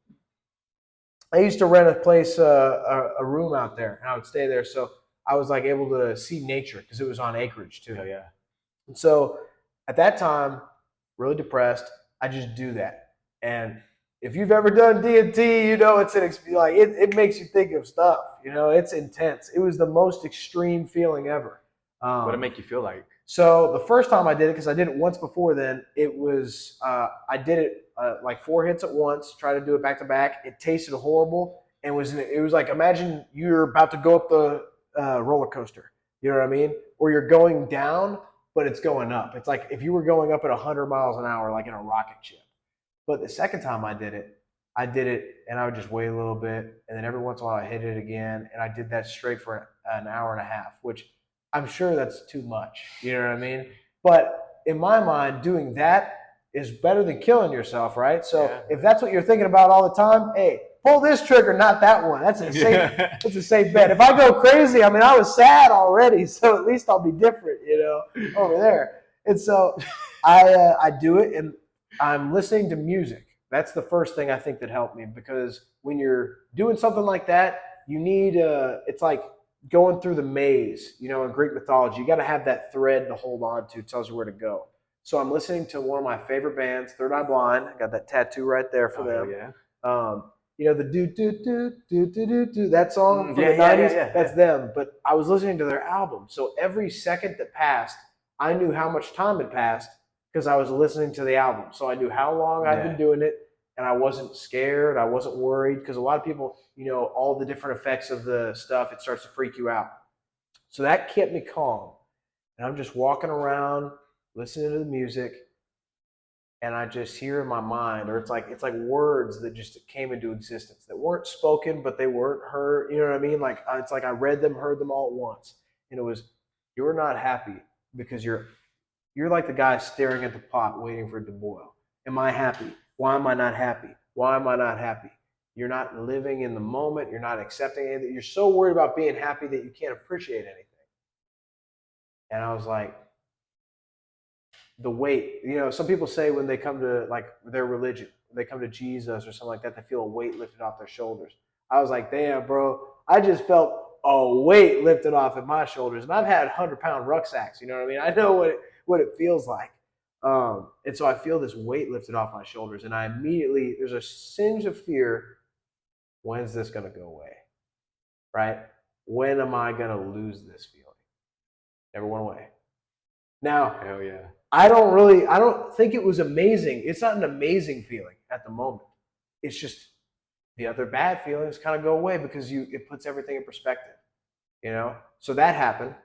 I used to rent a place, a room out there, and I would stay there. So I was like able to see nature because it was on acreage too. Oh, yeah. And so at that time, really depressed, I just do that. And if you've ever done DMT, you know it's it makes you think of stuff. You know, it's intense. It was the most extreme feeling ever. What did it make you feel like? So the first time I did it, because I did it once before then, it was I did it like 4 hits at once. Tried to do it back to back. It tasted horrible, and it was like, imagine you're about to go up the roller coaster. You know what I mean? Or you're going down, but it's going up. It's like if you were going up at 100 miles an hour, like in a rocket ship. But the second time I did it, and I would just wait a little bit, and then every once in a while I hit it again, and I did that straight for an hour and a half, which I'm sure that's too much. You know what I mean? But in my mind, doing that is better than killing yourself, right? So if that's what you're thinking about all the time, hey, pull this trigger, not that one. That's a safe. It's a safe bet. If I go crazy, I mean, I was sad already, so at least I'll be different, you know, over there. And so I do it, and I'm listening to music. That's the first thing I think that helped me, because when you're doing something like that, you need it's like going through the maze, you know, in Greek mythology. You got to have that thread to hold on to. It tells you where to go. So I'm listening to one of my favorite bands, Third Eye Blind. I got that tattoo right there for them. Yeah. You know, the do that song from the 90s? That's them. But I was listening to their album. So every second that passed, I knew how much time had passed because I was listening to the album. So I knew how long I'd been doing it, and I wasn't scared. I wasn't worried, because a lot of people, you know, all the different effects of the stuff, it starts to freak you out. So that kept me calm. And I'm just walking around, listening to the music, and I just hear in my mind, or it's like words that just came into existence that weren't spoken, but they weren't heard. You know what I mean? Like it's like I read them, heard them all at once, and it was, "You're not happy because you're like the guy staring at the pot waiting for it to boil. Am I happy? Why am I not happy? Why am I not happy? You're not living in the moment. You're not accepting anything. You're so worried about being happy that you can't appreciate anything." And I was like, the weight, you know, some people say when they come to like their religion, they come to Jesus or something like that, they feel a weight lifted off their shoulders. I was like, damn, bro, I just felt a weight lifted off of my shoulders. And I've had 100-pound rucksacks, you know what I mean? I know what it feels like. And so I feel this weight lifted off my shoulders, and I immediately, there's a singe of fear. When's this going to go away? Right? When am I going to lose this feeling? Never went away. Now, hell yeah. I don't think it was amazing. It's not an amazing feeling at the moment. It's just the other bad feelings kind of go away because it puts everything in perspective, you know? So that happened.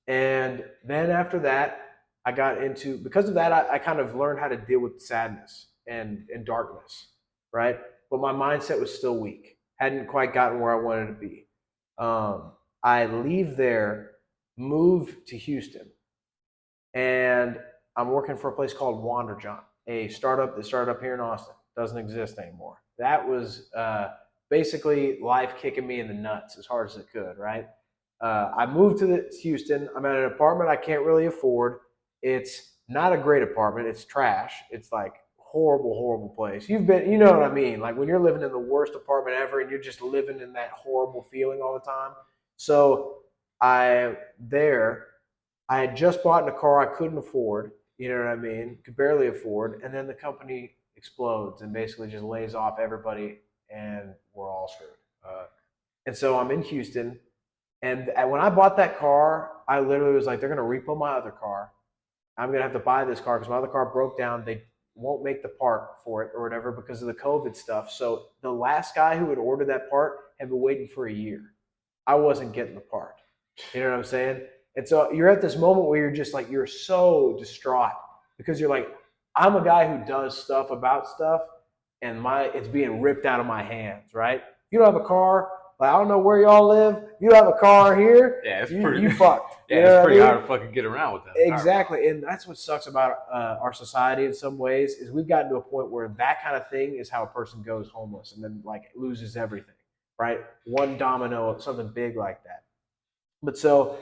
And then after that, I got into, because of that, I kind of learned how to deal with sadness and darkness, right? But my mindset was still weak. Hadn't quite gotten where I wanted to be. I leave there, move to Houston, and I'm working for a place called Wanderjohn, a startup that started up here in Austin. Doesn't exist anymore. That was basically life kicking me in the nuts as hard as it could, right? I moved to Houston. I'm at an apartment I can't really afford. It's not a great apartment. It's trash. It's like horrible, horrible place. You know what I mean? Like when you're living in the worst apartment ever and you're just living in that horrible feeling all the time. So I had just bought a car I couldn't afford, you know what I mean? Could barely afford. And then the company explodes and basically just lays off everybody, and we're all screwed. And so I'm in Houston. And when I bought that car, I literally was like, they're going to repo my other car. I'm going to have to buy this car because my other car broke down. They won't make the part for it or whatever because of the COVID stuff. So the last guy who had ordered that part had been waiting for a year. I wasn't getting the part. You know what I'm saying? And so you're at this moment where you're just like, you're so distraught because you're like, I'm a guy who does stuff about stuff, and it's being ripped out of my hands, right? You don't have a car. Like, I don't know where y'all live. You don't have a car here. Yeah, it's you fucked. Yeah, you know it's pretty hard to fucking get around with that. Exactly. And that's what sucks about our society in some ways is we've gotten to a point where that kind of thing is how a person goes homeless and then like loses everything. right? One domino, something big like that. But so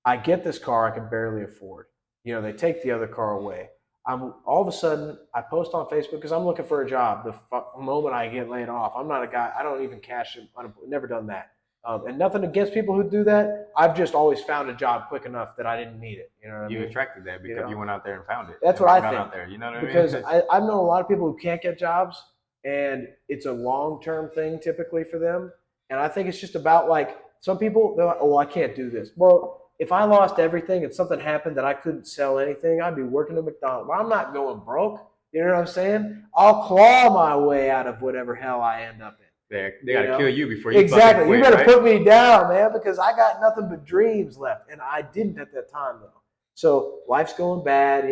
I get this car I can barely afford. They take the other car away. I'm all of a sudden I post on Facebook because I'm looking for a job. The moment I get laid off, I'm not a guy. I don't even cash it. I've never done that. And nothing against people who do that. I've just always found a job quick enough that I didn't need it. You know what I mean? You attracted that because you went out there and found it. That's and what I got think. out there. You know what I Because mean? I've known a lot of people who can't get jobs, and it's a long-term thing typically for them. And I think it's just about like some people, they're like, oh, I can't do this. Bro, if I lost everything and something happened that I couldn't sell anything, I'd be working at McDonald's. I'm not going broke. You know what I'm saying? I'll claw my way out of whatever hell I end up in. They gotta kill you before you exactly. Quit, you better right? put me down, man, because I got nothing but dreams left, and I didn't at that time though. So life's going bad.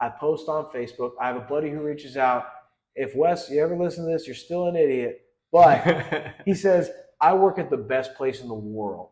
I post on Facebook. I have a buddy who reaches out. If Wes, you ever listen to this, you're still an idiot. But he says, I work at the best place in the world.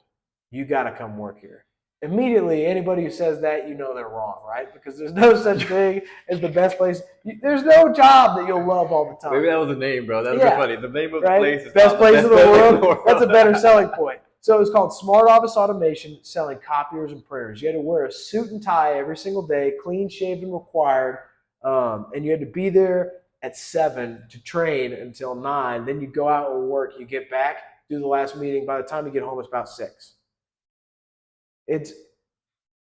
You got to come work here. Immediately, anybody who says that, they're wrong, right? Because there's no such thing as the best place. There's no job that you'll love all the time. Maybe that was the name, bro. That's so funny. The name of the place is best place in the world. That's a better selling point. So it's called Smart Office Automation, selling copiers and printers. You had to wear a suit and tie every single day, clean shaven required, and you had to be there at 7 to train until 9. Then you go out and work. You get back, do the last meeting. By the time you get home, it's about 6. It's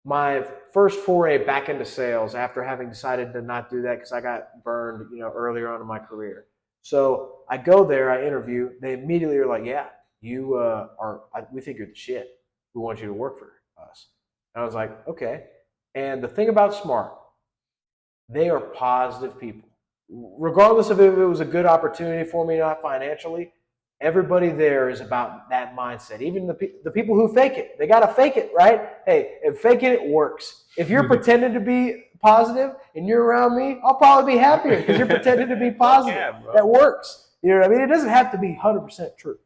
my first foray back into sales after having decided to not do that because I got burned, earlier on in my career. So I go there, I interview. They immediately are like, "Yeah, you we think you're the shit. We want you to work for us." And I was like, "Okay." And the thing about Smart, they are positive people. Regardless of if it was a good opportunity for me, not financially, everybody there is about that mindset. Even the people who fake it, they got to fake it, right? Hey, if faking it works. If you're pretending to be positive and you're around me, I'll probably be happier because you're pretending to be positive. Yeah, that works. You know what I mean? It doesn't have to be 100% true.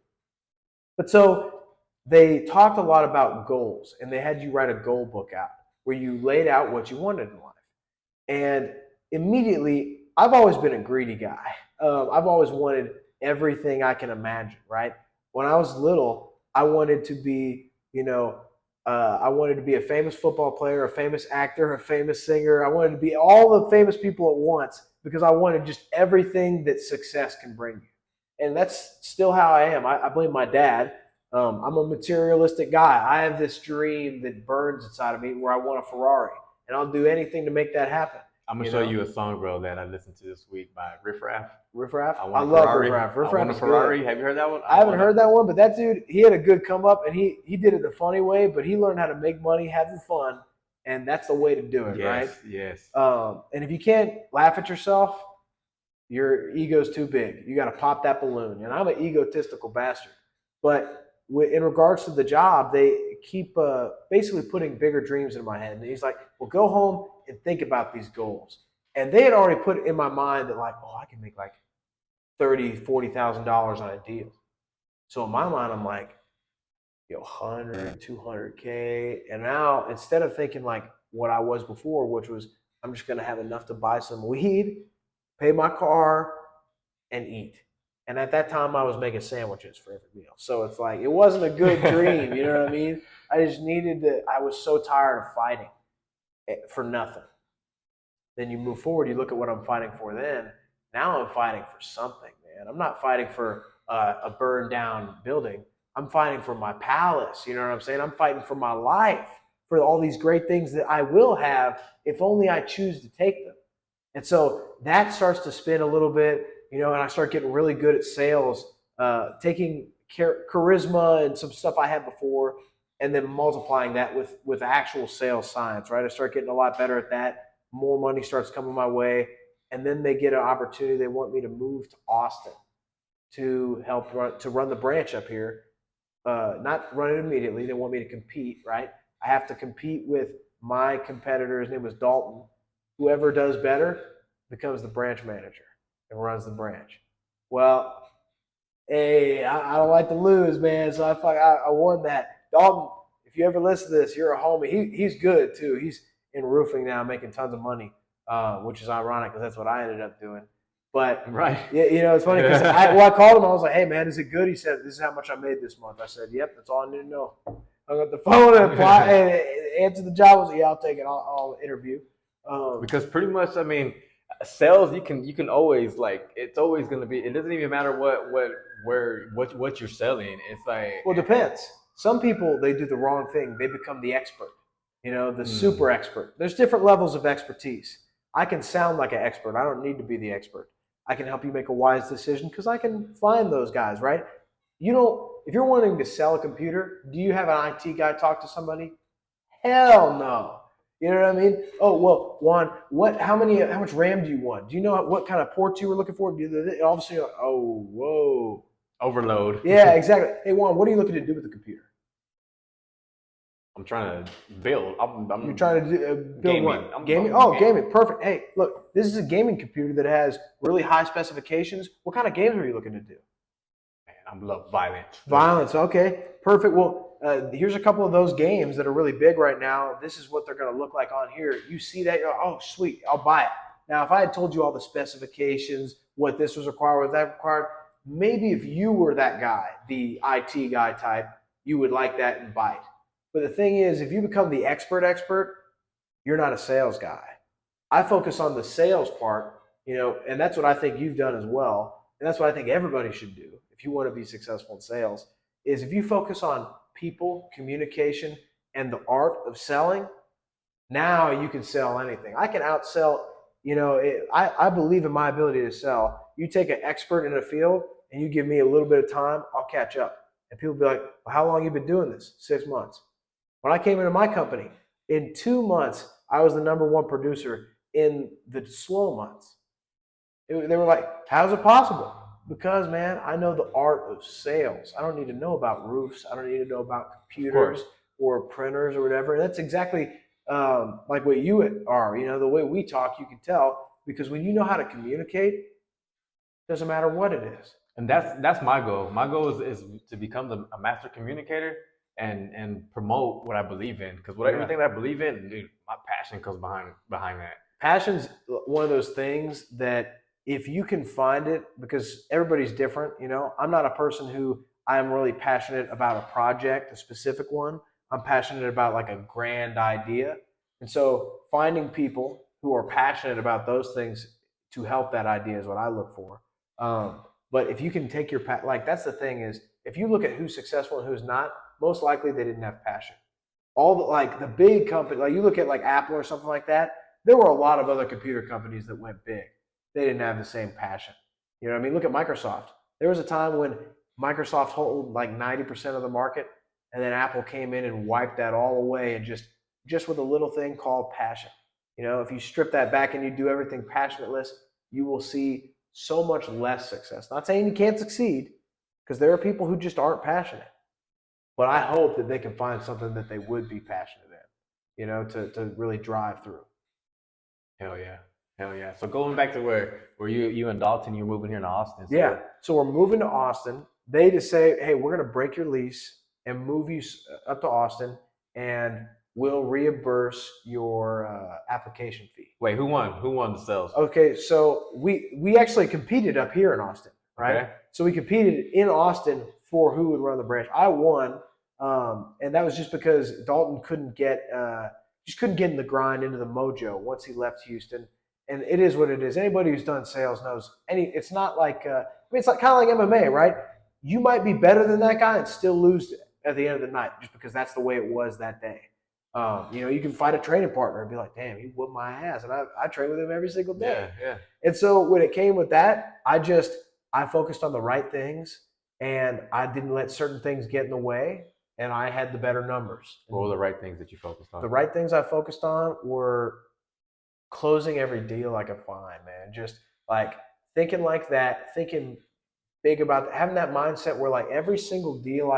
But so they talked a lot about goals, and they had you write a goal book out where you laid out what you wanted in life. And immediately, I've always been a greedy guy. I've always wanted everything I can imagine, right? When I was little, I wanted to be, I wanted to be a famous football player, a famous actor, a famous singer. I wanted to be all the famous people at once because I wanted just everything that success can bring you. And that's still how I am. I blame my dad. I'm a materialistic guy. I have this dream that burns inside of me where I want a Ferrari, and I'll do anything to make that happen. I'm gonna show you a song, bro, that I listened to this week by Riff Raff. Riff Raff? I love Riff Raff. Riff Raff is Ferrari. good. Have you heard that one? I haven't heard that one, but that dude, he had a good come up, and he did it the funny way, but he learned how to make money, having fun, and that's the way to do it, right? Yes. And if you can't laugh at yourself, your ego's too big. You got to pop that balloon. And I'm an egotistical bastard. But in regards to the job, they keep basically putting bigger dreams in my head. And he's like, well, go home and think about these goals. And they had already put in my mind that like, oh, I can make like $30,000, $40,000 on a deal. So in my mind, I'm like, 100, 200K. And now instead of thinking like what I was before, which was I'm just going to have enough to buy some weed, pay my car, and eat. And at that time, I was making sandwiches for every meal. So it's like, it wasn't a good dream. You know what I mean? I just I was so tired of fighting for nothing. Then you move forward, you look at what I'm fighting for then. Now I'm fighting for something, man. I'm not fighting for a burned down building. I'm fighting for my palace. You know what I'm saying? I'm fighting for my life, for all these great things that I will have if only I choose to take them. And so that starts to spin a little bit, and I start getting really good at sales, taking charisma and some stuff I had before, and then multiplying that with actual sales science, right? I start getting a lot better at that. More money starts coming my way. And then they get an opportunity. They want me to move to Austin to help run the branch up here. Not run it immediately. They want me to compete, right? I have to compete with my competitor. His name was Dalton. Whoever does better becomes the branch manager and runs the branch. Well, hey, I don't like to lose, man. So I won that. Dalton, if you ever listen to this, you're a homie. He's good too. He's in roofing now, making tons of money, which is ironic because that's what I ended up doing. But Right. yeah, it's funny because I called him. I was like, "Hey, man, is it good?" He said, "This is how much I made this month." I said, "Yep, that's all I need to know." I got the phone and apply and answer the job. I was like, "Yeah, I'll take it. I'll interview." Because pretty much, I mean, sales you can always like it's always gonna be. It doesn't even matter what you're selling. It's like well, it depends. Some people they do the wrong thing. They become the expert. The super expert. There's different levels of expertise. I can sound like an expert. I don't need to be the expert. I can help you make a wise decision because I can find those guys, right? If you're wanting to sell a computer, do you have an IT guy talk to somebody? Hell no. You know what I mean? Oh well, Juan, how much RAM do you want? Do you know what kind of ports you were looking for? Obviously, oh whoa, overload. yeah, exactly. Hey Juan, what are you looking to do with the computer? I'm trying to build. You're trying to build gaming. what? Gaming? Oh, gaming. Perfect. Hey, look, this is a gaming computer that has really high specifications. What kind of games are you looking to do? Man, I love violence. Violence. Okay, perfect. Well, here's a couple of those games that are really big right now. This is what they're going to look like on here. You see that? You're like, oh, sweet. I'll buy it. Now, if I had told you all the specifications, what this was required, what that required, maybe if you were that guy, the IT guy type, you would like that and buy it. But the thing is, if you become the expert, you're not a sales guy. I focus on the sales part, and that's what I think you've done as well. And that's what I think everybody should do if you want to be successful in sales, is if you focus on people, communication, and the art of selling, now you can sell anything. I can outsell, I believe in my ability to sell. You take an expert in a field and you give me a little bit of time, I'll catch up. And people be like, well, how long have you been doing this? 6 months. When I came into my company, in 2 months, I was the #1 producer in the slow months. They were like, how's it possible? Because, man, I know the art of sales. I don't need to know about roofs. I don't need to know about computers or printers or whatever. And that's exactly like what you are. The way we talk, you can tell, because when you know how to communicate, it doesn't matter what it is. And that's my goal. My goal is to become a master communicator and promote what I believe in. Because everything that I believe in, dude, my passion comes behind that. Passion's one of those things that if you can find it, because everybody's different, I'm not a person who I'm really passionate about a project, a specific one. I'm passionate about like a grand idea. And so finding people who are passionate about those things to help that idea is what I look for. But if you can take your that's the thing is, if you look at who's successful and who's not, most likely they didn't have passion. All the big company, like you look at like Apple or something like that, there were a lot of other computer companies that went big. They didn't have the same passion. You know what I mean? Look at Microsoft. There was a time when Microsoft held like 90% of the market, and then Apple came in and wiped that all away, and just with a little thing called passion. If you strip that back and you do everything passionateless, you will see so much less success. Not saying you can't succeed, because there are people who just aren't passionate. But I hope that they can find something that they would be passionate in, to really drive through. Hell yeah. Hell yeah. So going back to where you and Dalton, you're moving here to Austin. So yeah. So we're moving to Austin. They just say, hey, we're going to break your lease and move you up to Austin, and we'll reimburse your application fee. Wait, who won? Who won the sales? Okay, so we actually competed up here in Austin, right? Okay. So we competed in Austin for who would run the branch. I won, and that was just because Dalton couldn't get in the grind, into the mojo once he left Houston. And it is what it is. Anybody who's done sales knows. It's not like it's like kind of like MMA, right? You might be better than that guy and still lose at the end of the night, just because that's the way it was that day. You can fight a training partner and be like, damn, he whooped my ass, and I train with him every single day. Yeah. And so when it came with that, I focused on the right things, and I didn't let certain things get in the way, and I had the better numbers. What were the right things that you focused on? The right things I focused on were closing every deal I could find, man. Just like thinking like that, thinking big about that, having that mindset where like every single deal,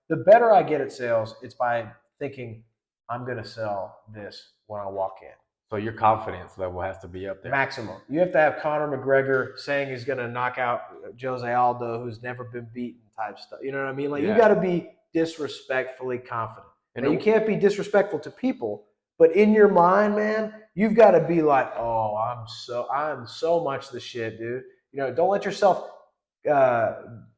the better I get at sales, it's by thinking I'm going to sell this when I walk in. So your confidence level has to be up there. Maximum. You have to have Conor McGregor saying he's going to knock out Jose Aldo, who's never been beaten type stuff. You know what I mean? You got to be disrespectfully confident. And you can't be disrespectful to people, but in your mind, man, you've got to be like, oh, I'm so much the shit, dude. Don't let yourself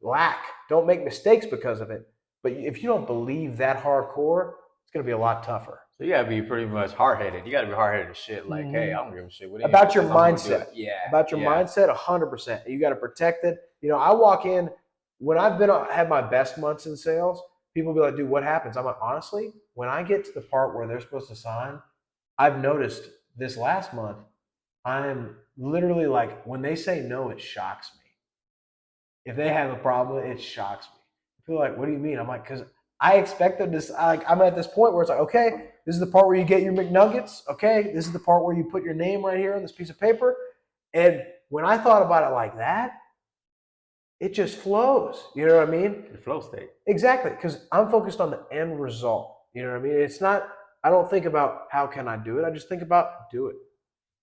lack. Don't make mistakes because of it. But if you don't believe that hardcore, it's going to be a lot tougher. So you gotta be pretty much hard headed. You gotta be hard headed as shit. Like, hey, I don't give a shit what About your says. I'm gonna do mindset. it. Yeah. About your mindset, 100%. You got to protect it. I walk in when I've had my best months in sales. People be like, dude, what happens? I'm like, honestly, when I get to the part where they're supposed to sign, I've noticed this last month, I'm literally like, when they say no, it shocks me. If they have a problem, it shocks me. People are like, what do you mean? I'm like, because I expect them to, I'm at this point where it's like, okay, this is the part where you get your McNuggets. Okay, this is the part where you put your name right here on this piece of paper. And when I thought about it like that, it just flows. You know what I mean? The flow state. Exactly, because I'm focused on the end result. You know what I mean? It's not, I don't think about how can I do it. I just think about do it.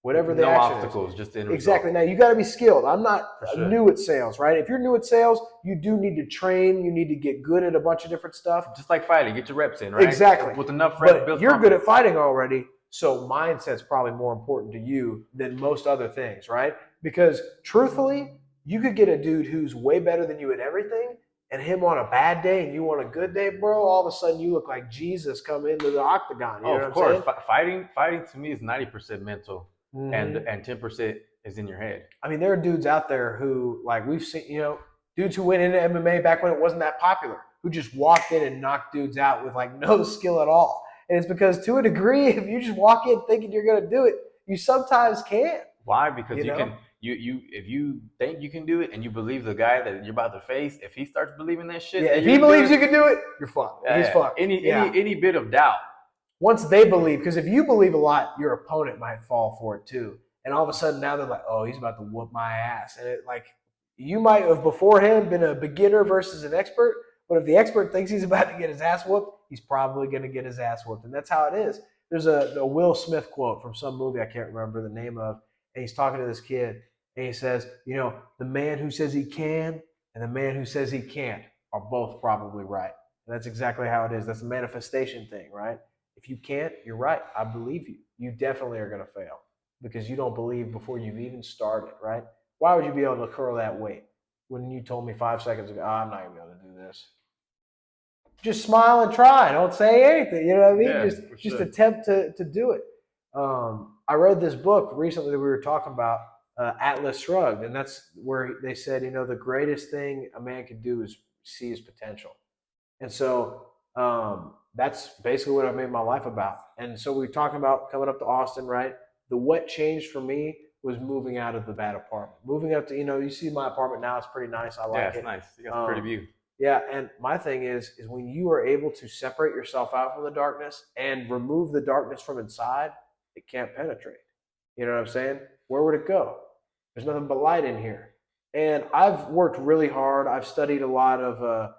Whatever the no action obstacles, is. just the end Exactly. result. Now you got to be skilled. I'm not sure. new at sales, right? If you're new at sales, you do need to train. You need to get good at a bunch of different stuff. Just like fighting, get your reps in, right? Exactly. With enough reps, but you're good at fighting already, so mindset's probably more important to you than most other things, right? Because truthfully, you could get a dude who's way better than you at everything, and him on a bad day and you on a good day, bro, all of a sudden you look like Jesus come into the octagon. You know of course. Fighting to me is 90% mental, and 10% is in your head. I mean, there are dudes out there who, like we've seen, dudes who went into MMA back when it wasn't that popular, who just walked in and knocked dudes out with like no skill at all. And it's because to a degree, if you just walk in thinking you're going to do it, you sometimes can't. Why? Because you can. If you think you can do it and you believe the guy that you're about to face, if he starts believing that shit, if he believes you can do it, you're fucked. He's fucked. Any bit of doubt. Once they believe, because if you believe a lot, your opponent might fall for it too. And all of a sudden now they're like, oh, he's about to whoop my ass. And you might have beforehand been a beginner versus an expert, but if the expert thinks he's about to get his ass whooped, he's probably going to get his ass whooped. And that's how it is. There's a Will Smith quote from some movie I can't remember the name of, and he's talking to this kid, and he says, the man who says he can and the man who says he can't are both probably right. And that's exactly how it is. That's a manifestation thing, right? If you can't, you're right. I believe you. You definitely are going to fail because you don't believe before you've even started, right? Why would you be able to curl that weight when you told me 5 seconds ago, I'm not going to be able to do this? Just smile and try. Don't say anything. You know what I mean? Yeah, just attempt to do it. I read this book recently that we were talking about, Atlas Shrugged, and that's where they said, the greatest thing a man can do is see his potential. And so that's basically what I've made my life about. And so we were talking about coming up to Austin, right? What changed for me was moving out of the bad apartment. Moving up to, you see my apartment now, it's pretty nice. I like it. Yeah, it's nice. You got a pretty view. Yeah, and my thing is when you are able to separate yourself out from the darkness and remove the darkness from inside, it can't penetrate. You know what I'm saying? Where would it go? There's nothing but light in here. And I've worked really hard. I've studied a lot of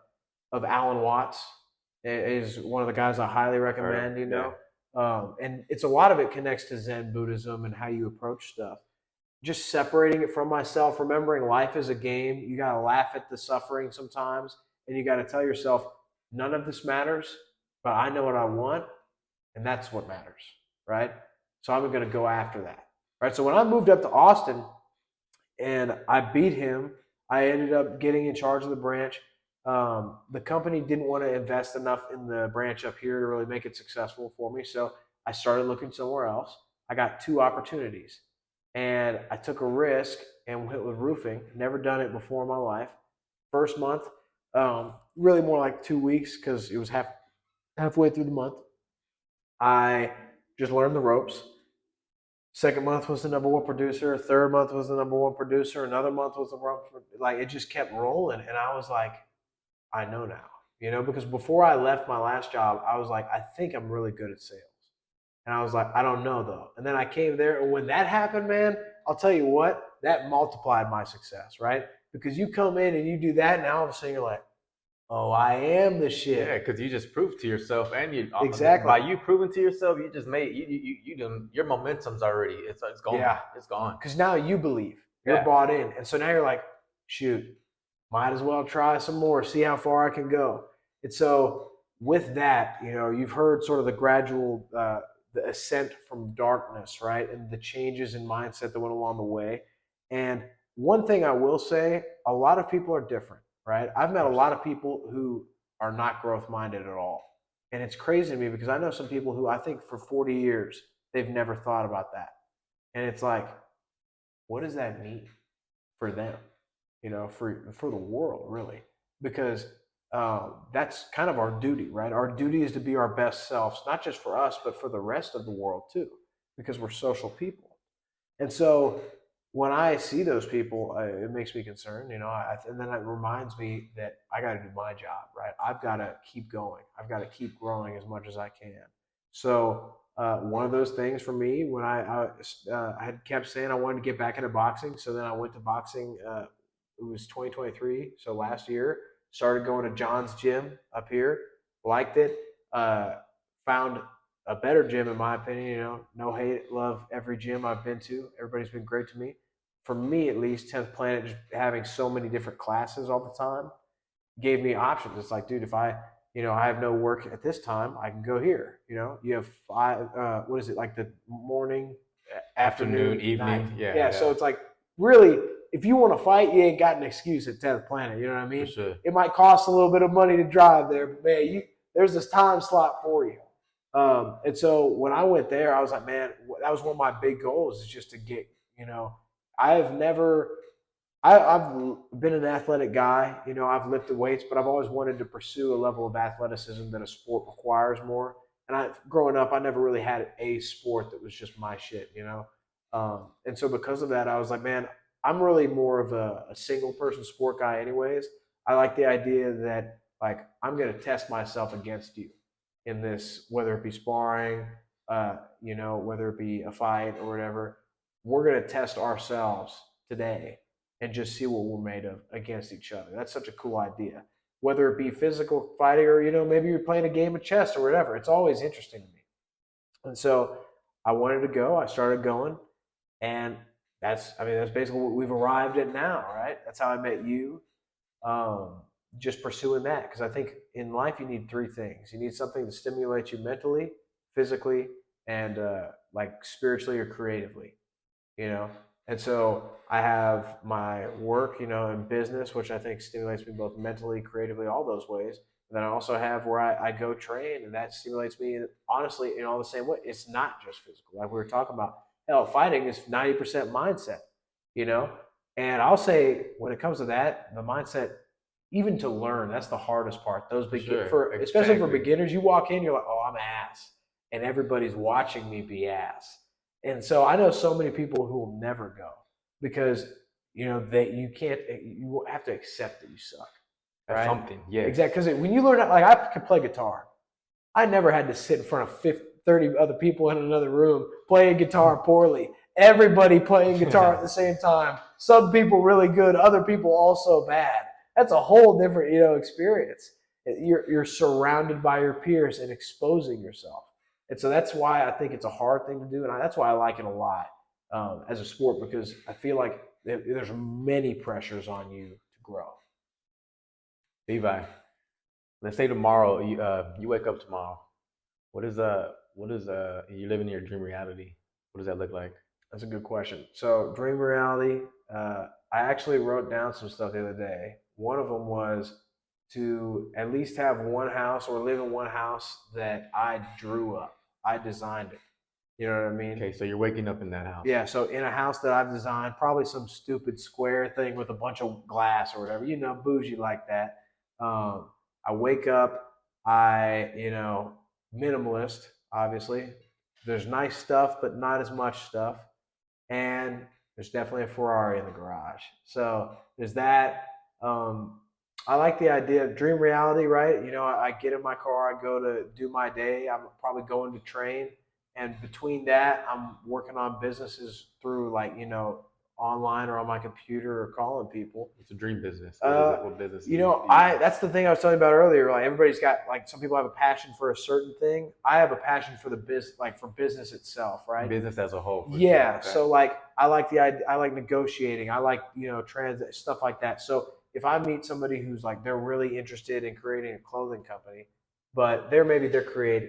Alan Watts. Is one of the guys I highly recommend, and it's a lot of it connects to Zen Buddhism and how you approach stuff. Just separating it from myself, remembering life is a game. You got to laugh at the suffering sometimes, and you got to tell yourself, none of this matters, but I know what I want, and that's what matters, right? So I'm going to go after that, right? So when I moved up to Austin and I beat him, I ended up getting in charge of the branch. The company didn't want to invest enough in the branch up here to really make it successful for me, so I started looking somewhere else. I got 2 opportunities. And I took a risk and went with roofing. Never done it before in my life. First month, really more like 2 weeks because it was halfway through the month. I just learned the ropes. Second month was the number 1 producer. Third month was the number 1 producer. Another month was it just kept rolling. And I was like, I know now, because before I left my last job, I was like, I think I'm really good at sales. And I was like, I don't know though. And then I came there, and when that happened, man, I'll tell you what, that multiplied my success, right? Because you come in and you do that, and all of a sudden you're like, oh, I am the shit. Yeah, because you just proved to yourself, and exactly by you proving to yourself, you just made your momentum's already it's gone. Yeah, it's gone. Because now you believe you're bought in, and so now you're like, shoot, might as well try some more, see how far I can go. And so with that, you've heard sort of the gradual the ascent from darkness, right? And the changes in mindset that went along the way. And one thing I will say, a lot of people are different, right? I've met a lot of people who are not growth minded at all. And it's crazy to me because I know some people who I think for 40 years, they've never thought about that. And it's like, what does that mean for them? For the world, really, because that's kind of our duty, right? Our duty is to be our best selves, not just for us, but for the rest of the world too, because we're social people. And so when I see those people, it makes me concerned, and then it reminds me that I got to do my job, right? I've got to keep going. I've got to keep growing as much as I can. So one of those things for me, when I had kept saying I wanted to get back into boxing, so then I went to boxing. It was 2023, so last year. Started going to John's gym up here, liked it, found a better gym in my opinion. No hate, love every gym I've been to. Everybody's been great to me. For me, at least, 10th Planet, just having so many different classes all the time gave me options. It's like, dude, if I have no work at this time, I can go here. You have five. What is it like the morning, afternoon, evening? night? Yeah, Yeah. So it's like really, if you want to fight, you ain't got an excuse at 10th Planet. You know what I mean? for sure. It might cost a little bit of money to drive there, but man, there's this time slot for you. And so when I went there, I was like, man, that was one of my big goals is just to get. I've never I've been an athletic guy. I've lifted weights, but I've always wanted to pursue a level of athleticism that a sport requires more. And growing up, I never really had a sport that was just my shit. And so because of that, I was like, man, I'm really more of a single person sport guy, anyways. I like the idea that like I'm gonna test myself against you in this, whether it be sparring, whether it be a fight or whatever. We're gonna test ourselves today and just see what we're made of against each other. That's such a cool idea. Whether it be physical fighting or, maybe you're playing a game of chess or whatever, it's always interesting to me. And so I wanted to go. I started going, and that's basically what we've arrived at now, right? That's how I met you. Just pursuing that because I think in life you need three things. You need something that stimulates you mentally, physically, and like spiritually or creatively you know. And so I have my work, in business, which I think stimulates me both mentally, creatively, all those ways. And then I also have where I go train, and that stimulates me, honestly, in all the same way. It's not just physical, like we were talking about. Hell, fighting is 90% mindset, you know. And I'll say when it comes to that, the mindset, even to learn, that's the hardest part. Those Sure, especially for exactly. beginners, you walk in, you're like, oh, I'm ass, and everybody's watching me be ass. And so I know so many people who will never go because that you can't. You have to accept that you suck, That's right? something. Yes. Exactly. Because when you learn, like I could play guitar, I never had to sit in front of 50, 30 other people in another room playing guitar poorly. Everybody playing guitar at the same time. Some people really good, other people also bad. That's a whole different, experience. You're surrounded by your peers and exposing yourself. And so that's why I think it's a hard thing to do, and that's why I like it a lot as a sport because I feel like there's many pressures on you to grow. Levi, let's say tomorrow you wake up tomorrow. You live in your dream reality? What does that look like? That's a good question. So, dream reality, I actually wrote down some stuff the other day. One of them was to at least have one house or live in one house that I drew up. I designed it. You know what I mean? Okay, so you're waking up in that house. Yeah, so in a house that I've designed, probably some stupid square thing with a bunch of glass or whatever, bougie like that. I wake up, minimalist, obviously. There's nice stuff, but not as much stuff. And there's definitely a Ferrari in the garage. So there's that. I like the idea of dream reality, right? I get in my car, I go to do my day. I'm probably going to train, and between that, I'm working on businesses through like online or on my computer or calling people. It's a dream business. What is it? What business do you That's the thing I was telling you about earlier. Like everybody's got like some people have a passion for a certain thing. I have a passion for the business, like for business itself, right? business as a whole? Yeah. Sure. Okay. So like I like the idea, I like negotiating. I like transit stuff like that. So if I meet somebody who's like they're really interested in creating a clothing company, but they're creative.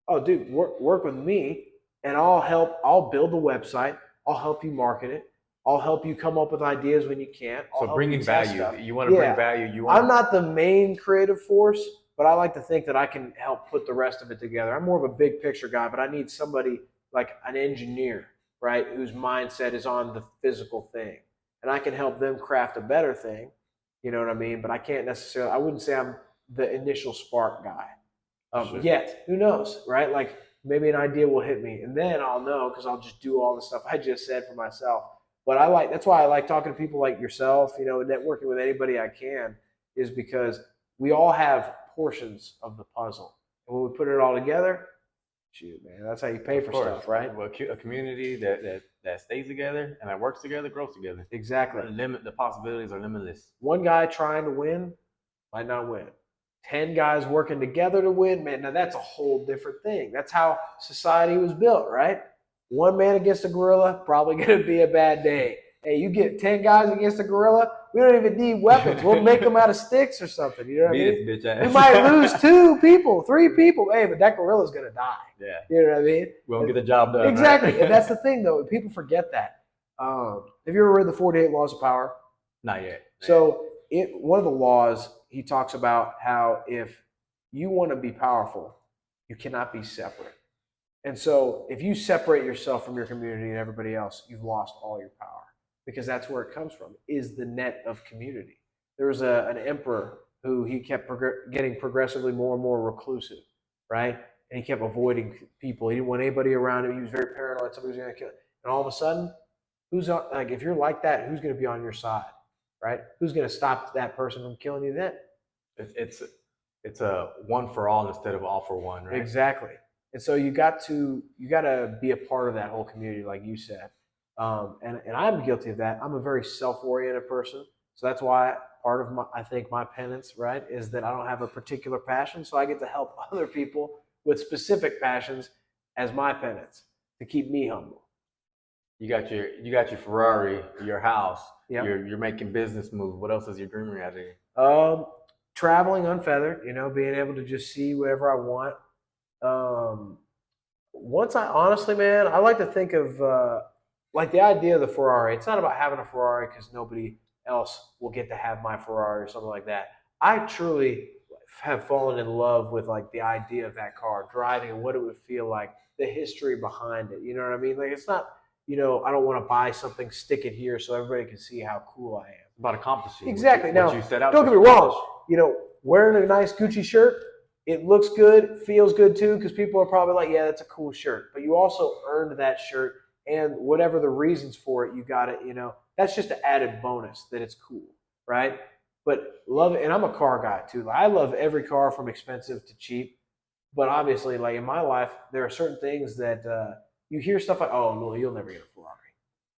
Oh, dude, work with me, and I'll help. I'll build the website. I'll help you market it. I'll help you come up with ideas when you can't. I'll So help bringing you test value. stuff. You want to Yeah. bring value. You want. I'm not the main creative force, but I like to think that I can help put the rest of it together. I'm more of a big picture guy, but I need somebody like an engineer, right, whose mindset is on the physical thing. And I can help them craft a better thing. You know what I mean? But I can't necessarily, I wouldn't say I'm the initial spark guy Sure. yet. Who knows, right? Like maybe an idea will hit me and then I'll know because I'll just do all the stuff I just said for myself. But that's why I like talking to people like yourself, you know, networking with anybody I can, is because we all have portions of the puzzle. And when we put it all together, shoot, man, that's how you pay for stuff, right? Well, a community that stays together and that works together grows together. Exactly. The possibilities are limitless. One guy trying to win might not win. 10 guys working together to win, man, now that's a whole different thing. That's how society was built, right? One man against a gorilla, probably going to be a bad day. Hey, you get 10 guys against a gorilla, we don't even need weapons. We'll make them out of sticks or something. You know what I mean? Bitch ass. We might lose 2 people, 3 people. Hey, but that gorilla's going to die. Yeah. You know what I mean? We won't get the job done. Exactly. Right? And that's the thing, though. People forget that. Have you ever read the 48 Laws of Power? Not yet. So one of the laws, he talks about how if you want to be powerful, you cannot be separate. And so if you separate yourself from your community and everybody else, you've lost all your power, because that's where it comes from, is the net of community. There was an emperor who he kept getting progressively more and more reclusive, right? And he kept avoiding people. He didn't want anybody around him. He was very paranoid somebody was going to kill him. And all of a sudden, if you're like that, who's going to be on your side, right? Who's going to stop that person from killing you then? It's a one for all instead of all for one, right? Exactly. And so you got to be a part of that whole community, like you said. And I'm guilty of that. I'm a very self-oriented person, so that's why part of my penance, right, is that I don't have a particular passion, so I get to help other people with specific passions as my penance to keep me humble. You got your Ferrari, your house. Yep. You're making business moves. What else is your dream reality? Traveling unfeathered, being able to just see whatever I want. Honestly, man, I like to think of like the idea of the Ferrari. It's not about having a Ferrari because nobody else will get to have my Ferrari or something like that. I truly have fallen in love with like the idea of that car, driving and what it would feel like, the history behind it. You know what I mean? Like it's not, I don't want to buy something, stick it here so everybody can see how cool I am. It's about accomplishing. Exactly. What you set out. Don't get me wrong. Wearing a nice Gucci shirt, it looks good, feels good too, because people are probably like, yeah, that's a cool shirt. But you also earned that shirt, and whatever the reasons for it, you got it, that's just an added bonus that it's cool, right? But love it, and I'm a car guy too. I love every car from expensive to cheap. But obviously, like in my life, there are certain things that you hear stuff like, oh, no, you'll never get a Ferrari.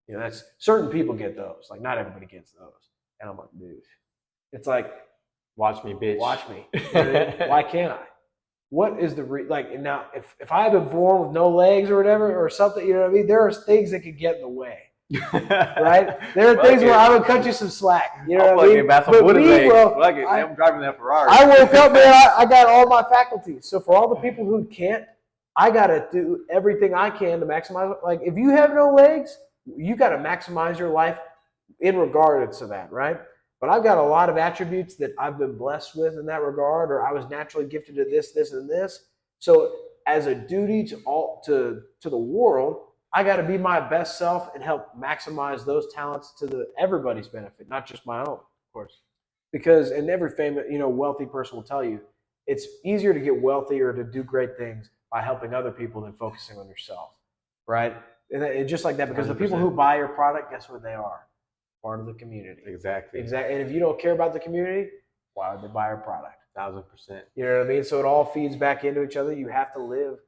That's certain people get those. Like not everybody gets those. And I'm like, dude, it's like, watch me, bitch. Watch me. Why can't I? What is the now? If I had been born with no legs or whatever or something, you know what I mean? There are things that could get in the way, right? There are things where I would cut you some slack. You know what I mean? But me, bro, I'm driving that Ferrari. I woke up, man. I got all my faculties. So for all the people who can't, I gotta do everything I can to maximize. Like if you have no legs, you gotta maximize your life in regards to that, right? But I've got a lot of attributes that I've been blessed with in that regard, or I was naturally gifted to this, this, and this. So as a duty to the world, I got to be my best self and help maximize those talents to everybody's benefit, not just my own, of course. Because, and every famous, wealthy person will tell you, it's easier to get wealthy or to do great things by helping other people than focusing on yourself, right? And just like that, because 100%. The people who buy your product, guess what they are? Part of the community. Exactly. And if you don't care about the community, why would they buy your product? 1000%. You know what I mean? So it all feeds back into each other. You have to live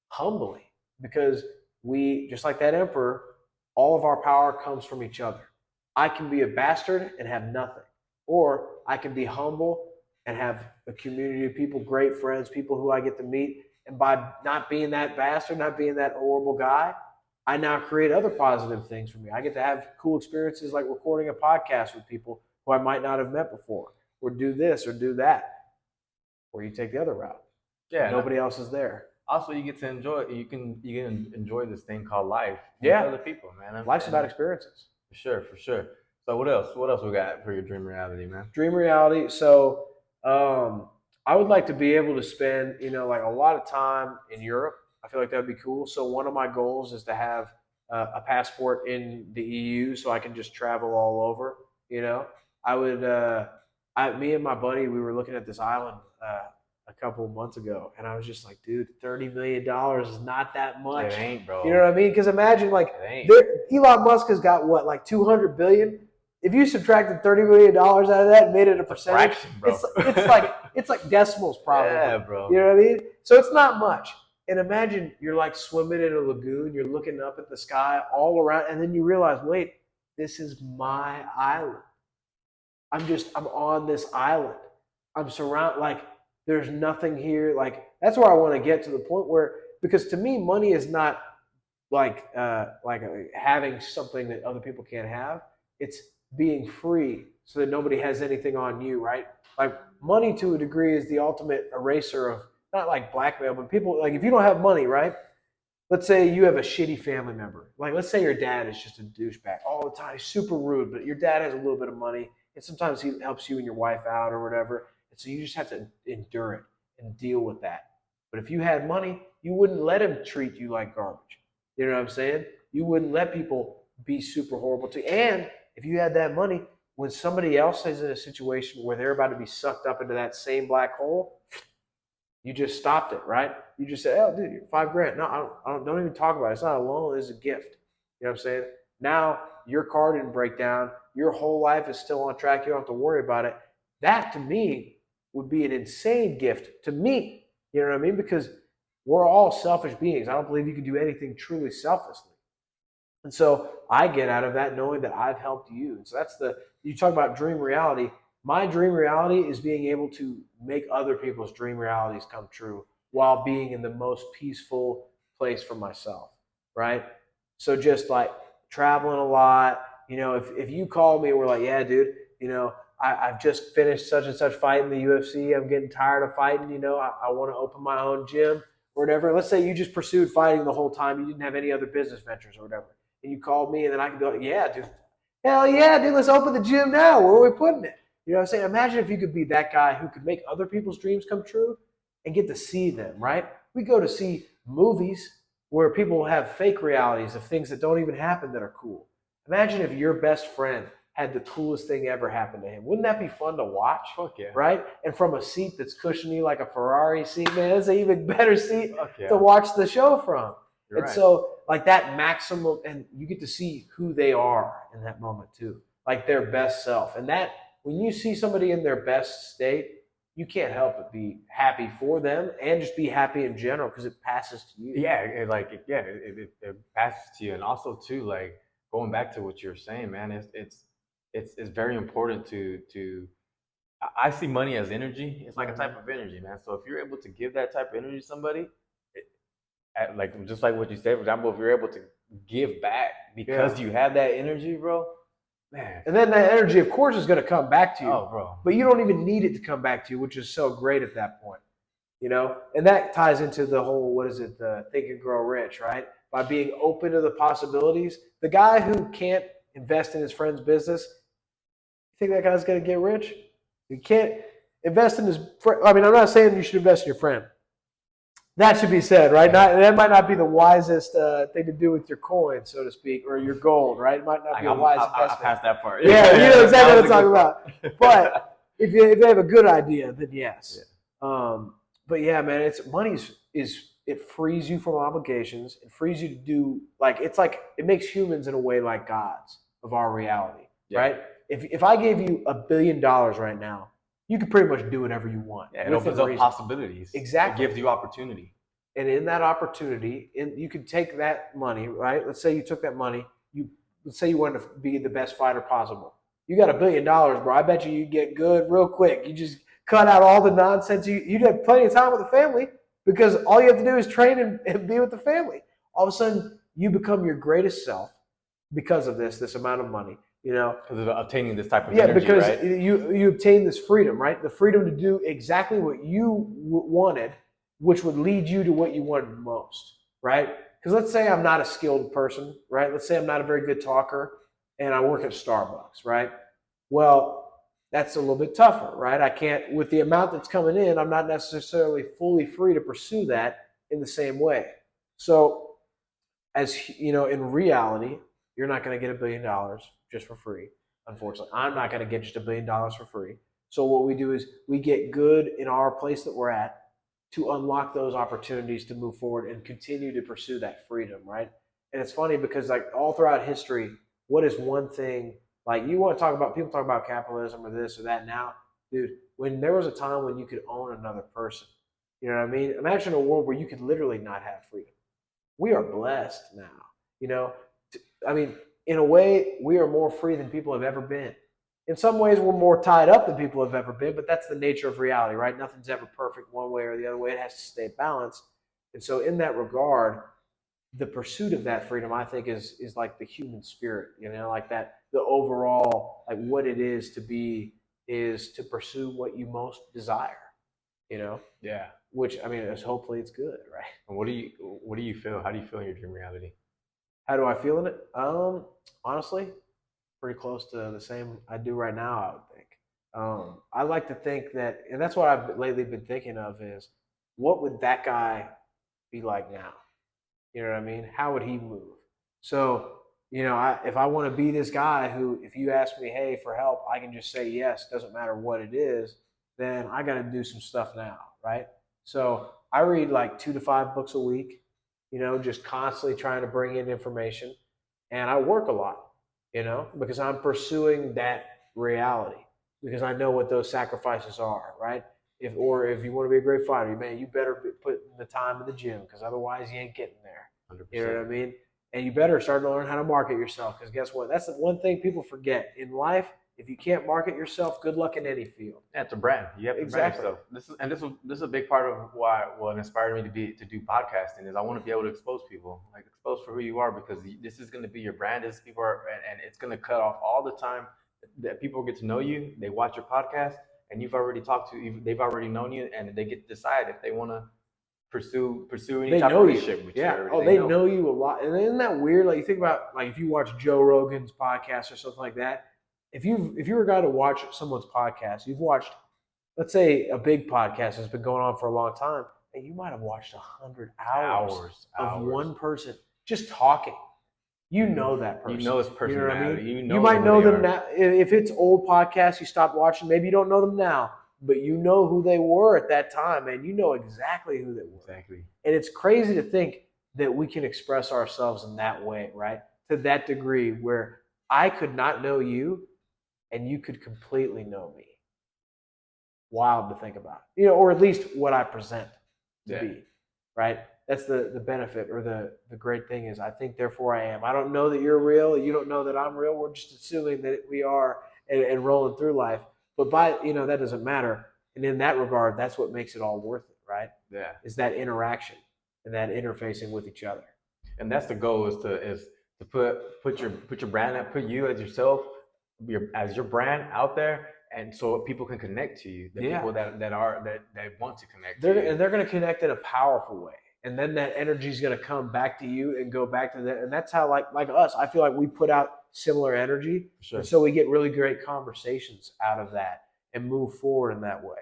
humbly because we, just like that emperor, all of our power comes from each other. I can be a bastard and have nothing. Or I can be humble and have a community of people, great friends, people who I get to meet. And by not being that bastard, not being that horrible guy, I now create other positive things for me. I get to have cool experiences like recording a podcast with people who I might not have met before, or do this or do that. Or you take the other route. Yeah. Nobody else is there. Also, you get to enjoy. You can enjoy this thing called life. Yeah. With other people, man. Life's about experiences. For sure, for sure. So what else? What else we got for your dream reality, man? Dream reality. So I would like to be able to spend, like a lot of time in Europe. I feel like that would be cool. So one of my goals is to have a passport in the EU, so I can just travel all over. You know, I would. Me and my buddy, we were looking at this island a couple of months ago, and I was just like, dude, $30 million is not that much. It ain't, bro. You know what I mean? Because imagine, like, It ain't. Elon Musk has got what, like 200 billion. If you subtracted $30 million out of that and made it a percentage, Fraction, bro. it's like decimals probably. Yeah, bro. You know what I mean? So it's not much. And imagine you're like swimming in a lagoon, you're looking up at the sky all around, and then you realize, wait, this is my island. I'm on this island. I'm surrounded, like, there's nothing here. Like, that's where I want to get to the point where, because to me, money is not like having something that other people can't have. It's being free so that nobody has anything on you, right? Like, money to a degree is the ultimate eraser of, not like blackmail, but people, like, if you don't have money, right? Let's say you have a shitty family member. Like, let's say your dad is just a douchebag all the time, super rude, but your dad has a little bit of money, and sometimes he helps you and your wife out or whatever. And so you just have to endure it and deal with that. But if you had money, you wouldn't let him treat you like garbage. You know what I'm saying? You wouldn't let people be super horrible to you. And if you had that money, when somebody else is in a situation where they're about to be sucked up into that same black hole, you just stopped it, right? You just said, "Oh, dude, you're $5,000. No, don't even talk about it. It's not a loan. It's a gift." You know what I'm saying? Now your car didn't break down. Your whole life is still on track. You don't have to worry about it. That, to me, would be an insane gift to me. You know what I mean? Because we're all selfish beings. I don't believe you can do anything truly selflessly. And so I get out of that knowing that I've helped you. And so you talk about dream reality. My dream reality is being able to make other people's dream realities come true while being in the most peaceful place for myself, right? So just like traveling a lot, if you call me and we're like, yeah, dude, I've just finished such and such fight in the UFC. I'm getting tired of fighting. I want to open my own gym or whatever. Let's say you just pursued fighting the whole time. You didn't have any other business ventures or whatever. And you called me, and then I can go, yeah, dude. Hell yeah, dude, let's open the gym now. Where are we putting it? You know what I'm saying? Imagine if you could be that guy who could make other people's dreams come true and get to see them, right? We go to see movies where people have fake realities of things that don't even happen that are cool. Imagine if your best friend had the coolest thing ever happen to him. Wouldn't that be fun to watch? Fuck yeah. Right? And from a seat that's cushiony like a Ferrari seat, man, it's an even better seat Yeah. to watch the show from. You're and right. So, like, that maximum, and you get to see who they are in that moment too, like their best self. And that, when you see somebody in their best state, you can't help but be happy for them and just be happy in general because it passes to you. Yeah, it passes to you, and also too, like, going back to what you're saying, man, it's very important to. I see money as energy. It's like a type of energy, man. So if you're able to give that type of energy to somebody, like just like what you said, for example, if you're able to give back because you have that energy, bro, man. And then that energy, of course, is going to come back to you. Oh, bro. But you don't even need it to come back to you, which is so great at that point. And that ties into the whole, the Think and Grow Rich, right? By being open to the possibilities. The guy who can't invest in his friend's business, you think that guy's going to get rich? He can't invest in his friend. I mean, I'm not saying you should invest in your friend. That should be said, right? That might not be the wisest thing to do with your coin, so to speak, or your gold, right? It might not be a wise investment. I passed that part. Yeah, you know exactly what I'm talking about. But if you have a good idea, then yes. Yeah. But yeah, man, it frees you from obligations. It frees you to do, it makes humans in a way like gods of our reality, right? If I gave you $1 billion right now, you can pretty much do whatever you want. Yeah, it opens up possibilities. Exactly. It gives you opportunity. And in that opportunity, you could take that money, right? Let's say you took that money. Let's say you wanted to be the best fighter possible. You got $1 billion, bro. I bet you get good real quick. You just cut out all the nonsense. You'd have plenty of time with the family because all you have to do is train and be with the family. All of a sudden, you become your greatest self because of this amount of money. Because of obtaining this type of energy, because right? you obtain this freedom, right? The freedom to do exactly what you wanted, which would lead you to what you wanted most, right? Because let's say I'm not a skilled person, right? Let's say I'm not a very good talker. and I work at Starbucks, right? Well, that's a little bit tougher, right? I can't, with the amount that's coming in, I'm not necessarily fully free to pursue that in the same way. So, as you know, in reality, you're not going to get $1 billion just for free. Unfortunately, I'm not going to get just $1 billion for free. So what we do is we get good in our place that we're at to unlock those opportunities to move forward and continue to pursue that freedom, right? And it's funny because like all throughout history, what is one thing, like you want to talk about, people talk about capitalism or this or that now, dude, when there was a time when you could own another person, you know what I mean? Imagine a world where you could literally not have freedom. We are blessed now, you know. I mean, in a way, we are more free than people have ever been. In some ways, we're more tied up than people have ever been, but that's the nature of reality, right? Nothing's ever perfect one way or the other way. It has to stay balanced. And so, in that regard, the pursuit of that freedom, I think, is like the human spirit, you know, like that, the overall, like what it is to be, is to pursue what you most desire, you know, Yeah. which I mean, is hopefully it's good, right? And what do you feel? How do you feel in your dream reality? How do I feel in it? Honestly, pretty close to the same I do right now, I would think. I like to think that, and that's what I've lately been thinking of is, what would that guy be like now? You know what I mean? How would he move? So, you know, if I want to be this guy who, if you ask me, hey, for help, I can just say yes, doesn't matter what it is, then I got to do some stuff now, right? So I read like 2 to 5 books a week, you know, just constantly trying to bring in information. And I work a lot, you know, because I'm pursuing that reality, because I know what those sacrifices are, right? If you want to be a great fighter, man, you better put in the time in the gym, because otherwise you ain't getting there. 100%. You know what I mean? And you better start to learn how to market yourself, because guess what? That's the one thing people forget in life. If you can't market yourself, good luck in any field. Yeah, it's a brand. You have to brand yourself. This is a big part of why what inspired me to do podcasting is I want to be able to expose people, like expose for who you are, because this is going to be your brand. This people are, and it's going to cut off all the time that people get to know you. They watch your podcast, and you've already talked to. They've already known you, and they get to decide if they want to pursue any They type know of you. relationship with you. Yeah. Oh, they know you a lot. And isn't that weird? Like you think about, like if you watch Joe Rogan's podcast or something like that. If you're a guy to watch someone's podcast, you've watched, let's say, a big podcast that's been going on for a long time, and you might have watched 100 hours of one person just talking. You know that person. You know his You know what I personality. mean? You know You might who know they them are. now. If it's old podcasts you stopped watching, maybe you don't know them now, but you know who they were at that time, and you know exactly who they were. Exactly. And it's crazy to think that we can express ourselves in that way, right? To that degree where I could not know you and you could completely know me. Wild to think about, you know, or at least what I present to be, right? That's the benefit, or the great thing is I think therefore I am. I don't know that you're real. You don't know that I'm real. We're just assuming that we are, and rolling through life. But that doesn't matter. And in that regard, that's what makes it all worth it, right? Yeah. Is that interaction and that interfacing with each other. And that's the goal, is to put your brand out, put you as yourself, as your brand out there, and so people can connect to you. The people that want to connect to you. And they're going to connect in a powerful way. And then that energy is going to come back to you and go back to that. And that's how, like us, I feel like we put out similar energy. Sure. And so we get really great conversations out of that and move forward in that way.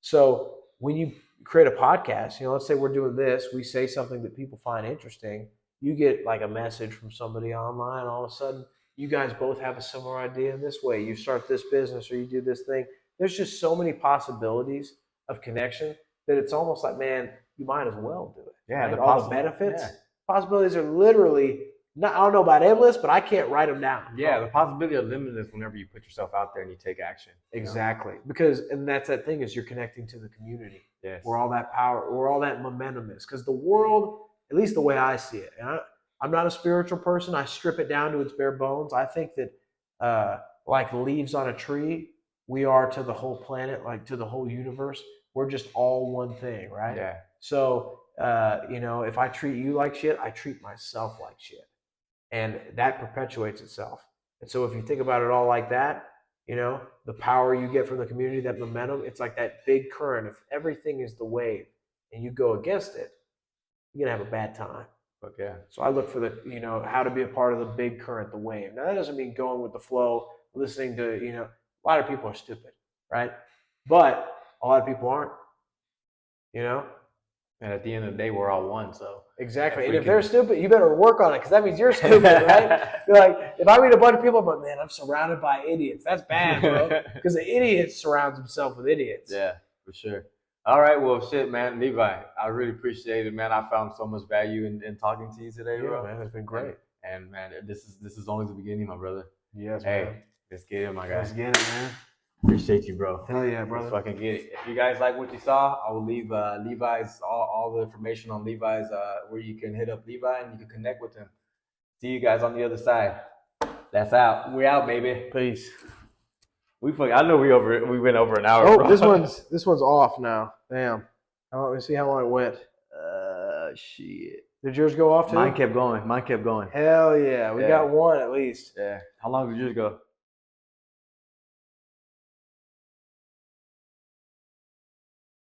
So when you create a podcast, you know, let's say we're doing this, we say something that people find interesting, you get like a message from somebody online, all of a sudden you guys both have a similar idea in this way. You start this business or you do this thing. There's just so many possibilities of connection that it's almost like, man, you might as well do it. Yeah, right? All the benefits, possibilities are literally not, I don't know about endless, but I can't write them down. Yeah, the possibility are limitless whenever you put yourself out there and you take action. Exactly. Because, and that's that thing, is you're connecting to the community. Yes. Where all that power, where all that momentum is. Because the world, at least the way I see it, and I'm not a spiritual person. I strip it down to its bare bones. I think that like leaves on a tree, we are to the whole planet, like to the whole universe. We're just all one thing, right? Yeah. So, you know, if I treat you like shit, I treat myself like shit. And that perpetuates itself. And so if you think about it all like that, you know, the power you get from the community, that momentum, it's like that big current. If everything is the wave and you go against it, you're going to have a bad time. Fuck yeah. So I look for the, how to be a part of the big current, the wave. Now that doesn't mean going with the flow, listening to, a lot of people are stupid, right? But a lot of people aren't, you know? And at the end of the day, we're all one. So Exactly. if And we if they're can- stupid, you better work on it because that means you're stupid, right? You're like, if I meet a bunch of people, but man, I'm surrounded by idiots. That's bad, bro. Because the idiot surrounds himself with idiots. Yeah, for sure. All right, well, shit, man, Levi, I really appreciate it, man. I found so much value in talking to you today, Yeah, bro. man, it's been great. And man, this is only the beginning, my brother. Yes, Hey, man. let's get it, my guy. Let's get it, man. Appreciate you, bro. Hell yeah, Let's brother. fucking get it. If you guys like what you saw, I will leave Levi's all the information on Levi's where you can hit up Levi and you can connect with him. See you guys on the other side. That's out. We out, baby. Peace. I know we went over an hour. Oh, bro. this one's off now. Damn. Let me see how long it went. Shit. Did yours go off too? Mine kept going. Hell yeah. We got one at least. Yeah. How long did yours go?